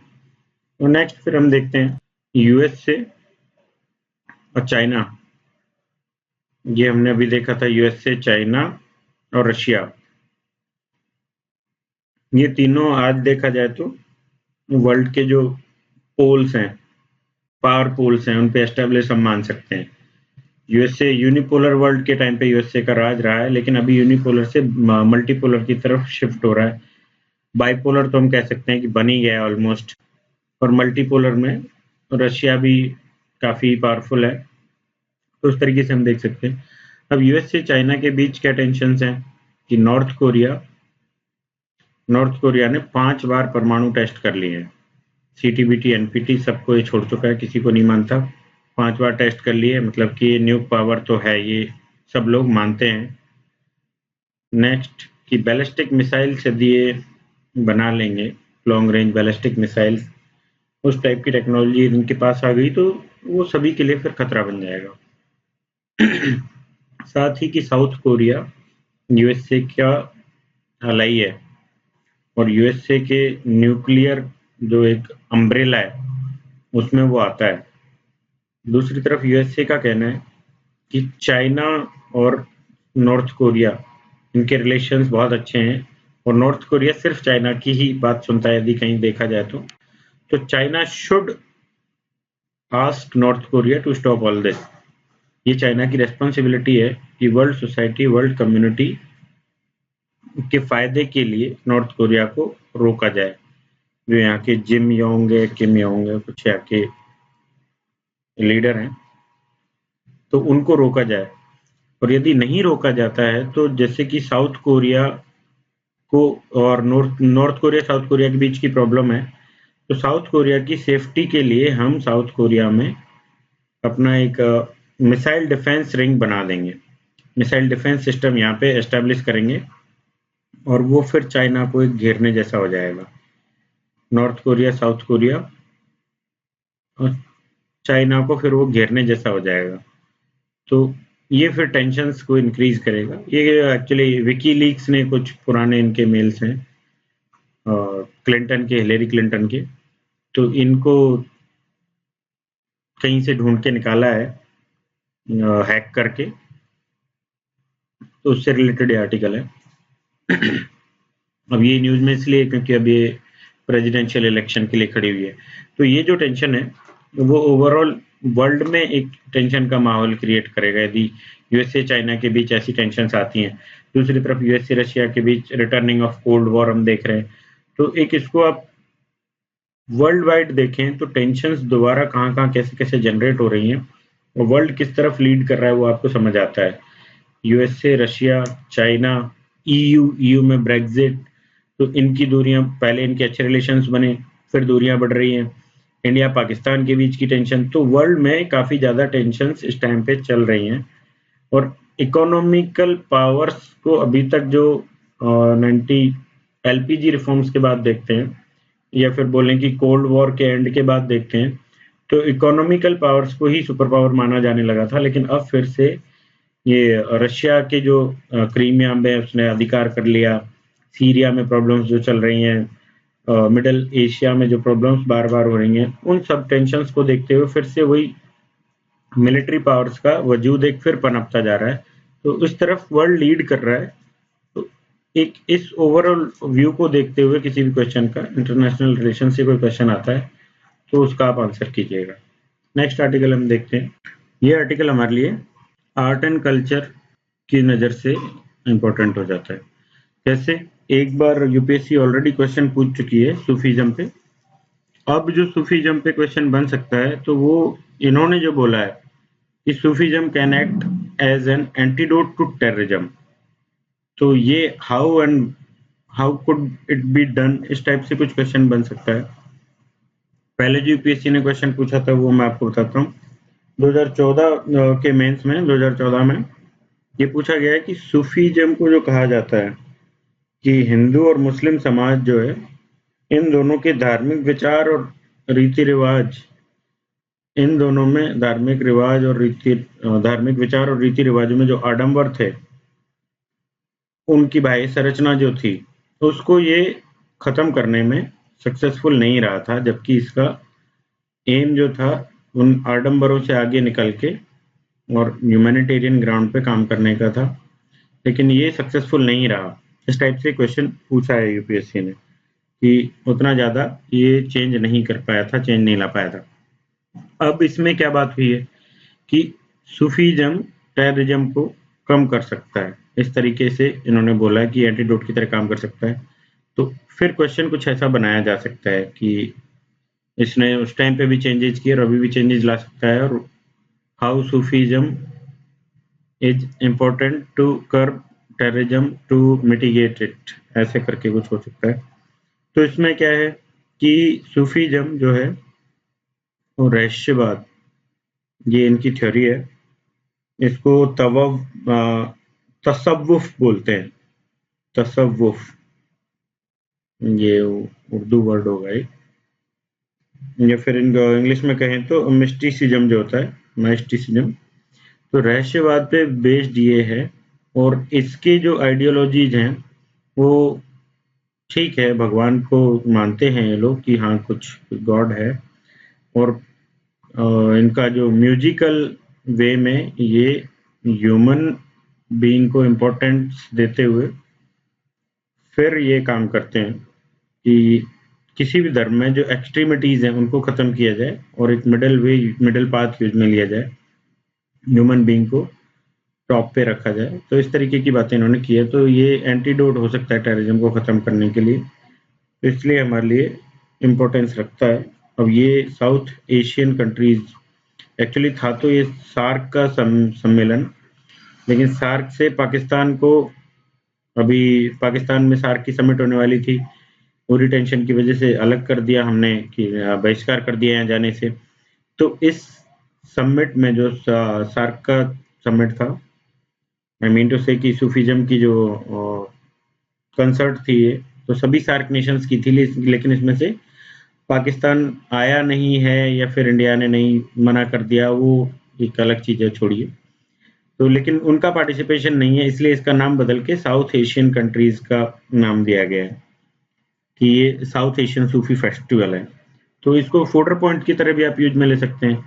तो नेक्स्ट फिर हम देखते हैं यूएस से और चाइना। ये हमने अभी देखा था यूएस से, चाइना और रशिया, ये तीनों आज देखा जाए तो वर्ल्ड के जो पोल्स हैं, पावर पोल्स हैं, उन पे एस्टेब्लिश हम मान सकते हैं। यूएसए यूनिपोलर वर्ल्ड के टाइम पे यूएसए का राज रहा है, लेकिन अभी यूनिपोलर से मल्टीपोलर की तरफ शिफ्ट हो रहा है। बाइपोलर तो हम कह सकते हैं कि बन ही गया है ऑलमोस्ट, और मल्टीपोलर में रशिया भी काफी पावरफुल है। तो उस तरीके से हम देख सकते हैं। अब यूएस से चाइना के बीच क्या टेंशन्स हैं कि नॉर्थ कोरिया ने 5 बार परमाणु टेस्ट कर लिए हैं। सीटीबीटी, एनपीटी सबको ये छोड़ चुका है, किसी को नहीं मानता। 5 बार टेस्ट कर लिए, मतलब कि न्यूक पावर तो है, ये सब लोग मानते हैं। नेक्स्ट कि बैलिस्टिक मिसाइल्स यदि ये बना लेंगे, लॉन्ग रेंज बैलिस्टिक मिसाइल्स, उस टाइप की टेक्नोलॉजी इनके पास आ गई तो वो सभी के लिए फिर खतरा बन जाएगा। साथ ही कि साउथ कोरिया यूएसए का अलाई है और यूएसए के न्यूक्लियर जो एक अम्ब्रेला है उसमें वो आता है। दूसरी तरफ यूएसए का कहना है कि चाइना और नॉर्थ कोरिया, इनके रिलेशंस बहुत अच्छे हैं और नॉर्थ कोरिया सिर्फ चाइना की ही बात सुनता है यदि कहीं देखा जाए तो China should ask North Korea to stop all this. ये चाइना की रेस्पॉन्सिबिलिटी है कि वर्ल्ड सोसाइटी, वर्ल्ड कम्युनिटी के फायदे के लिए नॉर्थ कोरिया को रोका जाए। जो यहाँ के जिम योंग है, किम योंग है, कुछ यहाँ के लीडर हैं, तो उनको रोका जाए। और यदि नहीं रोका जाता है तो जैसे कि साउथ कोरिया को और नॉर्थ कोरिया साउथ कोरिया के बीच की प्रॉब्लम है, तो साउथ कोरिया की सेफ्टी के लिए हम साउथ कोरिया में अपना एक मिसाइल डिफेंस रिंग बना देंगे, मिसाइल डिफेंस सिस्टम यहाँ पे एस्टेब्लिश करेंगे और वो फिर चाइना को एक घेरने जैसा हो जाएगा। नॉर्थ कोरिया, साउथ कोरिया और चाइना को फिर वो घेरने जैसा हो जाएगा। तो ये फिर टेंशन्स को इंक्रीज करेगा। ये एक्चुअली विकीलीक्स ने कुछ पुराने इनके मेल्स हैं क्लिंटन के, हिलेरी क्लिंटन के, तो इनको कहीं से ढूंढ के निकाला है हैक करके, तो उससे रिलेटेड ये आर्टिकल है। अब ये न्यूज में इसलिए क्योंकि अब ये प्रेसिडेंशियल इलेक्शन के लिए खड़ी हुई है। तो ये जो टेंशन है वो ओवरऑल वर्ल्ड में एक टेंशन का माहौल क्रिएट करेगा यदि यूएसए चाइना के बीच ऐसी टेंशन्स आती हैं। दूसरी तरफ यूएसए रशिया के बीच रिटर्निंग ऑफ कोल्ड वॉर हम देख रहे हैं। तो एक इसको आप वर्ल्ड वाइड देखें तो टेंशन्स दोबारा कहाँ-कहाँ, कैसे-कैसे जनरेट हो रही हैं और वर्ल्ड किस तरफ लीड कर रहा है वो आपको समझ आता है। यूएसए, रशिया, चाइना, ईयू में ब्रेग्जिट, तो इनकी दूरियां, पहले इनके अच्छे रिलेशंस बने, फिर दूरियां बढ़ रही हैं। इंडिया पाकिस्तान के बीच की टेंशन, तो वर्ल्ड में काफ़ी ज़्यादा टेंशन्स इस टाइम पे चल रही हैं। और इकोनॉमिकल पावर्स को अभी तक जो 90 एलपीजी रिफॉर्म्स के बाद देखते हैं या फिर बोलें कि कोल्ड वॉर के एंड के बाद देखते हैं, तो इकोनॉमिकल पावर्स को ही सुपर पावर माना जाने लगा था। लेकिन अब फिर से ये रशिया के जो क्रीमिया में उसने अधिकार कर लिया, सीरिया में प्रॉब्लम्स जो चल रही हैं, मिडल एशिया में जो प्रॉब्लम्स बार-बार हो रही हैं, उन सब टेंशन्स को देखते हुए फिर से वही मिलिट्री पावर्स का वजूद एक फिर पनपता जा रहा है। तो उस तरफ वर्ल्ड लीड कर रहा है। तो एक इस ओवरऑल व्यू को देखते हुए किसी भी क्वेश्चन का, इंटरनेशनल रिलेशन से कोई क्वेश्चन आता है तो उसका आप आंसर कीजिएगा। नेक्स्ट आर्टिकल हम देखते हैं। ये आर्टिकल हमारे लिए आर्ट एंड कल्चर की नज़र से इम्पोर्टेंट हो जाता है। कैसे? एक बार यूपीएससी ऑलरेडी क्वेश्चन पूछ चुकी है सूफीज्म पे। अब जो सूफीज्म पे क्वेश्चन बन सकता है तो वो इन्होंने जो बोला है कि Sufism can act as an antidote to terrorism. तो ये how could it be done, इस टाइप से कुछ क्वेश्चन बन सकता है। पहले जो यूपीएससी ने क्वेश्चन पूछा था वो मैं आपको बताता हूँ। 2014 के मेंस में, 2014 में ये पूछा गया है कि सूफीज्म को जो कहा जाता है कि हिंदू और मुस्लिम समाज जो है, इन दोनों के धार्मिक विचार और रीति रिवाज, इन दोनों में धार्मिक विचार और रीति रिवाजों में जो आडंबर थे, उनकी बाह्य संरचना जो थी, उसको ये खत्म करने में सक्सेसफुल नहीं रहा था, जबकि इसका एम जो था उन आडंबरों से आगे निकल के और ह्यूमैनिटेरियन ग्राउंड पे काम करने का था, लेकिन ये सक्सेसफुल नहीं रहा। इस टाइप से क्वेश्चन पूछा है यूपीएससी ने कि उतना ज़्यादा ये चेंज नहीं कर पाया था, चेंज नहीं ला पाया था। अब इसमें क्या बात हुई है कि सूफीज्म टेररिज्म को कम कर सकता है, इस तरीके से इन्होंने बोला है कि एंटीडोट की तरह काम कर सकता है। तो फिर क्वेश्चन कुछ ऐसा बनाया जा सकता है कि इसने उस टाइम पे भी चेंजेस किए और अभी भी चेंजेस ला सकता है, और how Sufism is important to curb terrorism to mitigate it, ऐसे करके कुछ हो सकता है। तो इसमें क्या है कि सूफीज्म जो है वो रहस्यवाद, ये इनकी थ्योरी है। इसको तसव्वुफ बोलते हैं। तसव्वुफ, ये उर्दू वर्ड होगा ये, या फिर इनको इंग्लिश में कहें तो मिस्टिसिज्म जो होता है, मिस्टिसिज्म, तो रहस्यवाद पे बेस्ड ये है। और इसके जो आइडियोलॉजीज हैं वो ठीक है, भगवान को मानते हैं ये लोग कि हाँ कुछ गॉड है, और इनका जो म्यूजिकल वे में ये ह्यूमन बीइंग को इम्पोर्टेंस देते हुए फिर ये काम करते हैं कि किसी भी धर्म में जो एक्सट्रीमिटीज हैं उनको खत्म किया जाए और एक मिडिल पाथ यूज में लिया जाए, ह्यूमन बीइंग को टॉप पे रखा जाए। तो इस तरीके की बातें इन्होंने की है, तो ये एंटीडोट हो सकता है टेररिज्म को खत्म करने के लिए, तो इसलिए हमारे लिए इम्पोर्टेंस रखता है। अब ये साउथ एशियन कंट्रीज, एक्चुअली था तो ये सार्क का सम्मेलन, लेकिन सार्क से पाकिस्तान को, अभी पाकिस्तान में सार्क की समिट होने वाली थी, पूरी टेंशन की वजह से अलग कर दिया हमने कि बहिष्कार कर दिया यहाँ जाने से। तो इस समिट में जो सार्क का समिट था, आई मीन टू से कि सूफीज्म की जो कंसर्ट थी ये, तो सभी सार्क नेशंस की थी, लेकिन इसमें से पाकिस्तान आया नहीं है या फिर इंडिया ने नहीं मना कर दिया, वो एक अलग चीज़ है, छोड़िए। तो लेकिन उनका पार्टिसिपेशन नहीं है, इसलिए इसका नाम बदल के साउथ एशियन कंट्रीज का नाम दिया गया है कि ये साउथ एशियन सूफी फेस्टिवल है। तो इसको फोर्डर पॉइंट की तरह भी आप यूज में ले सकते हैं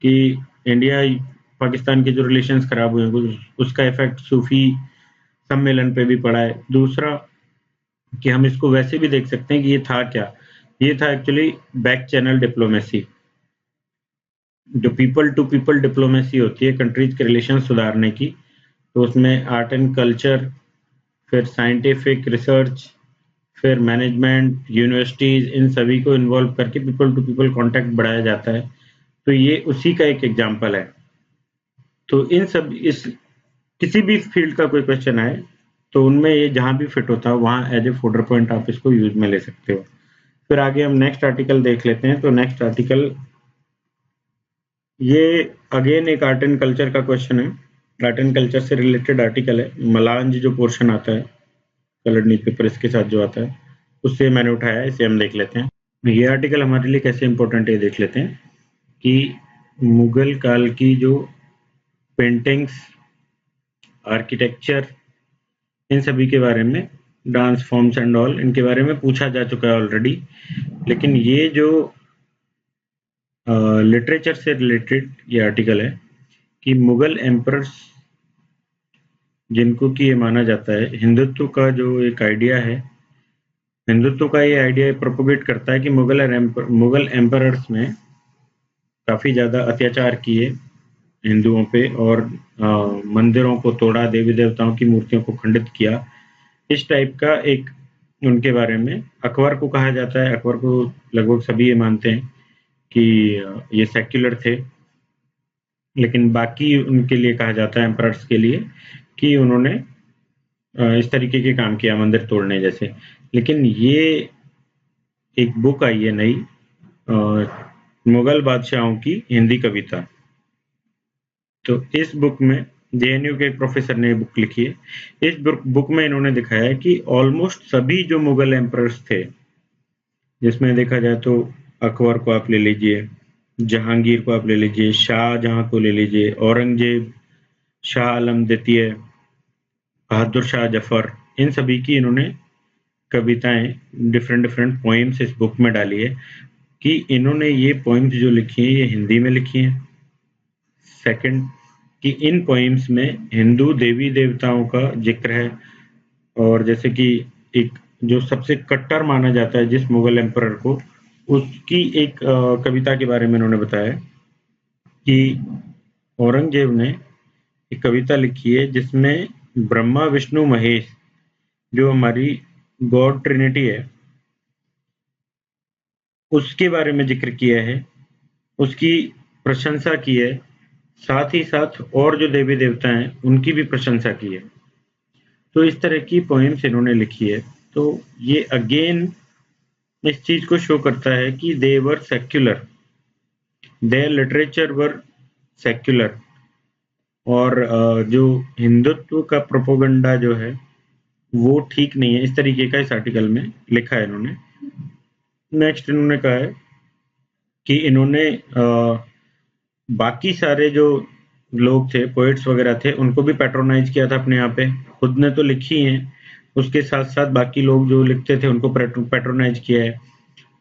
कि इंडिया पाकिस्तान के जो रिलेशंस खराब हुए हैं उसका इफेक्ट सूफी सम्मेलन पे भी पड़ा है। दूसरा कि हम इसको वैसे भी देख सकते हैं कि ये था क्या, ये था एक्चुअली बैक चैनल डिप्लोमेसी, जो पीपल टू पीपल डिप्लोमेसी होती है कंट्रीज के रिलेशन सुधारने की। तो उसमें आर्ट एंड कल्चर, फिर साइंटिफिक रिसर्च, फिर मैनेजमेंट, यूनिवर्सिटीज, इन सभी को इन्वॉल्व करके पीपल टू पीपल कांटेक्ट बढ़ाया जाता है। तो ये उसी का एक एग्जांपल है। तो इन सब इस किसी भी फील्ड का कोई क्वेश्चन आए तो उनमें ये जहां भी फिट होता है वहां एज ए फोल्डर पॉइंट आप इसको यूज में ले सकते हो। फिर आगे हम नेक्स्ट आर्टिकल देख लेते हैं। तो नेक्स्ट आर्टिकल ये अगेन एक आर्ट एंड कल्चर का क्वेश्चन है, आर्ट एंड कल्चर से रिलेटेड आर्टिकल है। मलांज जो पोर्शन आता है कलर्ड न्यूज़पेपर इसके साथ जो आता है उससे मैंने उठाया, इसे हम देख लेते हैं। ये आर्टिकल हमारे लिए कैसे इंपॉर्टेंट है देख लेते हैं कि मुगल काल की जो पेंटिंग्स, आर्किटेक्चर, इन सभी के बारे में, डांस फॉर्म्स एंड ऑल, इनके बारे में पूछा जा चुका है ऑलरेडी। लेकिन ये जो लिटरेचर से रिलेटेड ये आर्टिकल है कि मुगल एम्परर्स, जिनको कि ये माना जाता है हिंदुत्व का जो एक आइडिया है, हिंदुत्व का ये आइडिया प्रोपोगेट करता है कि मुगल एम्परर्स ने काफी ज्यादा अत्याचार किए हिंदुओं पे और मंदिरों को तोड़ा, देवी देवताओं की मूर्तियों को खंडित किया। इस टाइप का एक उनके बारे में अकबर को कहा जाता है। अकबर को लगभग सभी ये मानते हैं कि ये सेक्युलर थे, लेकिन बाकी उनके लिए कहा जाता है एम्परर्स के लिए कि उन्होंने इस तरीके के काम किया, मंदिर तोड़ने जैसे। लेकिन ये एक बुक आई है नई, मुगल बादशाहों की हिंदी कविता। तो इस बुक में जेएनयू के एक प्रोफेसर ने बुक लिखी है। इस बुक में इन्होंने दिखाया है कि ऑलमोस्ट सभी जो मुगल एम्परर्स थे, जिसमें देखा जाए तो अकबर को आप ले लीजिए, जहांगीर को आप ले लीजिए, शाहजहां को ले लीजिए, औरंगजेब, शाह आलम द्वितीय, बहादुर शाह जफर, इन सभी की इन्होंने कविताएं, डिफरेंट डिफरेंट पोइम्स इस बुक में डाली है कि इन्होंने ये पोइम्स जो लिखी हैं ये हिंदी में लिखी हैं। सेकंड कि इन पोइम्स में हिंदू देवी देवताओं का जिक्र है, और जैसे कि एक जो सबसे कट्टर माना जाता है जिस मुगल एम्परर को, उसकी एक कविता के बारे में उन्होंने बताया कि औरंगजेब ने एक कविता लिखी है जिसमें ब्रह्मा विष्णु महेश, जो हमारी गॉड ट्रिनिटी है, उसके बारे में जिक्र किया है, उसकी प्रशंसा की है, साथ ही साथ और जो देवी देवता हैं उनकी भी प्रशंसा की है। तो इस तरह की पोएम्स इन्होंने लिखी है। तो ये अगेन इस चीज को शो करता है कि they were secular, their literature were secular. और जो हिंदुत्व का प्रोपोगंडा जो है वो ठीक नहीं है, इस तरीके का इस आर्टिकल में लिखा है इन्होंने। नेक्स्ट इन्होंने कहा है कि इन्होंने बाकी सारे जो लोग थे, पोएट्स वगैरह थे, उनको भी पैट्रोनाइज किया था अपने यहाँ पे। खुद ने तो लिखी हैं, उसके साथ साथ बाकी लोग जो लिखते थे उनको पैट्रोनाइज किया है।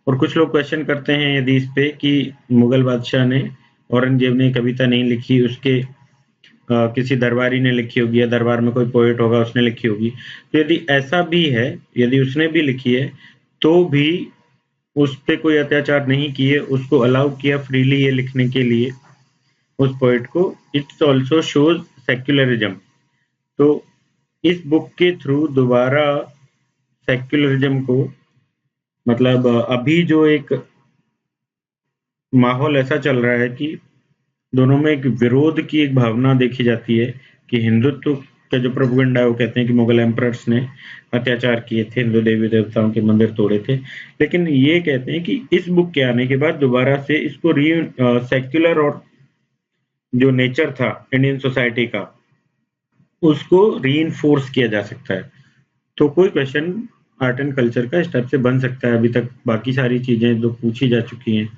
और कुछ लोग क्वेश्चन करते हैं यदि इस पे कि मुगल बादशाह ने, औरंगजेब ने कविता नहीं लिखी, उसके किसी दरबारी ने लिखी होगी या दरबार में कोई पोएट होगा उसने लिखी होगी। तो यदि ऐसा भी है, यदि उसने भी लिखी है, तो भी उस पे कोई अत्याचार नहीं किए, उसको अलाउ किया फ्रीली ये लिखने के लिए उस पोएट को। It's also shows secularism. तो इस बुक के थ्रू दोबारा सेक्युलरिज्म को, मतलब अभी जो एक माहौल ऐसा चल रहा है कि दोनों में एक विरोध की एक भावना देखी जाती है कि हिंदुत्व का जो प्रोपेगेंडा है वो कहते हैं कि मुगल एम्परर्स ने अत्याचार किए थे, हिंदू देवी देवताओं के मंदिर तोड़े थे। लेकिन ये कहते हैं कि इस बुक के आने के बाद दोबारा से इसको सेक्युलर और जो नेचर था इंडियन सोसाइटी का, उसको रीइंफोर्स किया जा सकता है। तो कोई क्वेश्चन आर्ट एंड कल्चर का इस टाइप से बन सकता है। अभी तक बाकी सारी चीजें जो पूछी जा चुकी हैं,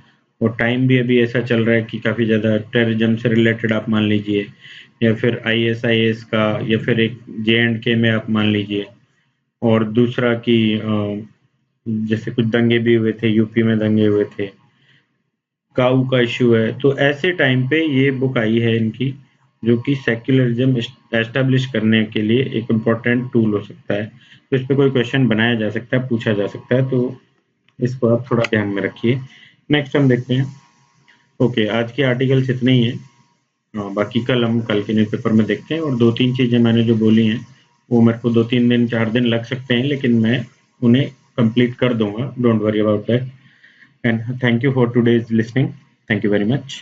और टाइम भी अभी ऐसा चल रहा है कि काफी ज्यादा टेररिज्म से रिलेटेड आप मान लीजिए, या फिर ISIS का, या फिर एक JNK में आप मान लीजिए, और दूसरा कि जैसे कुछ दंगे भी हुए थे, यूपी में दंगे हुए थे, काऊ का इश्यू है। तो ऐसे टाइम पे ये बुक आई है इनकी, जो कि सेक्युलरिज्म एस्टेब्लिश करने के लिए एक इम्पोर्टेंट टूल हो सकता है। तो इस पे कोई क्वेश्चन बनाया जा सकता है, पूछा जा सकता है, तो इसको आप थोड़ा ध्यान में रखिए। नेक्स्ट हम देखते हैं। ओके, आज के आर्टिकल्स इतने ही हैं। बाकी हम कल के न्यूज़पेपर में देखते हैं। और 2-3 चीज़ें मैंने जो बोली हैं वो मेरे को 2-3 दिन 4 दिन लग सकते हैं, लेकिन मैं उन्हें कंप्लीट कर दूंगा। Don't worry about that. And thank you for today's listening. Thank you very much.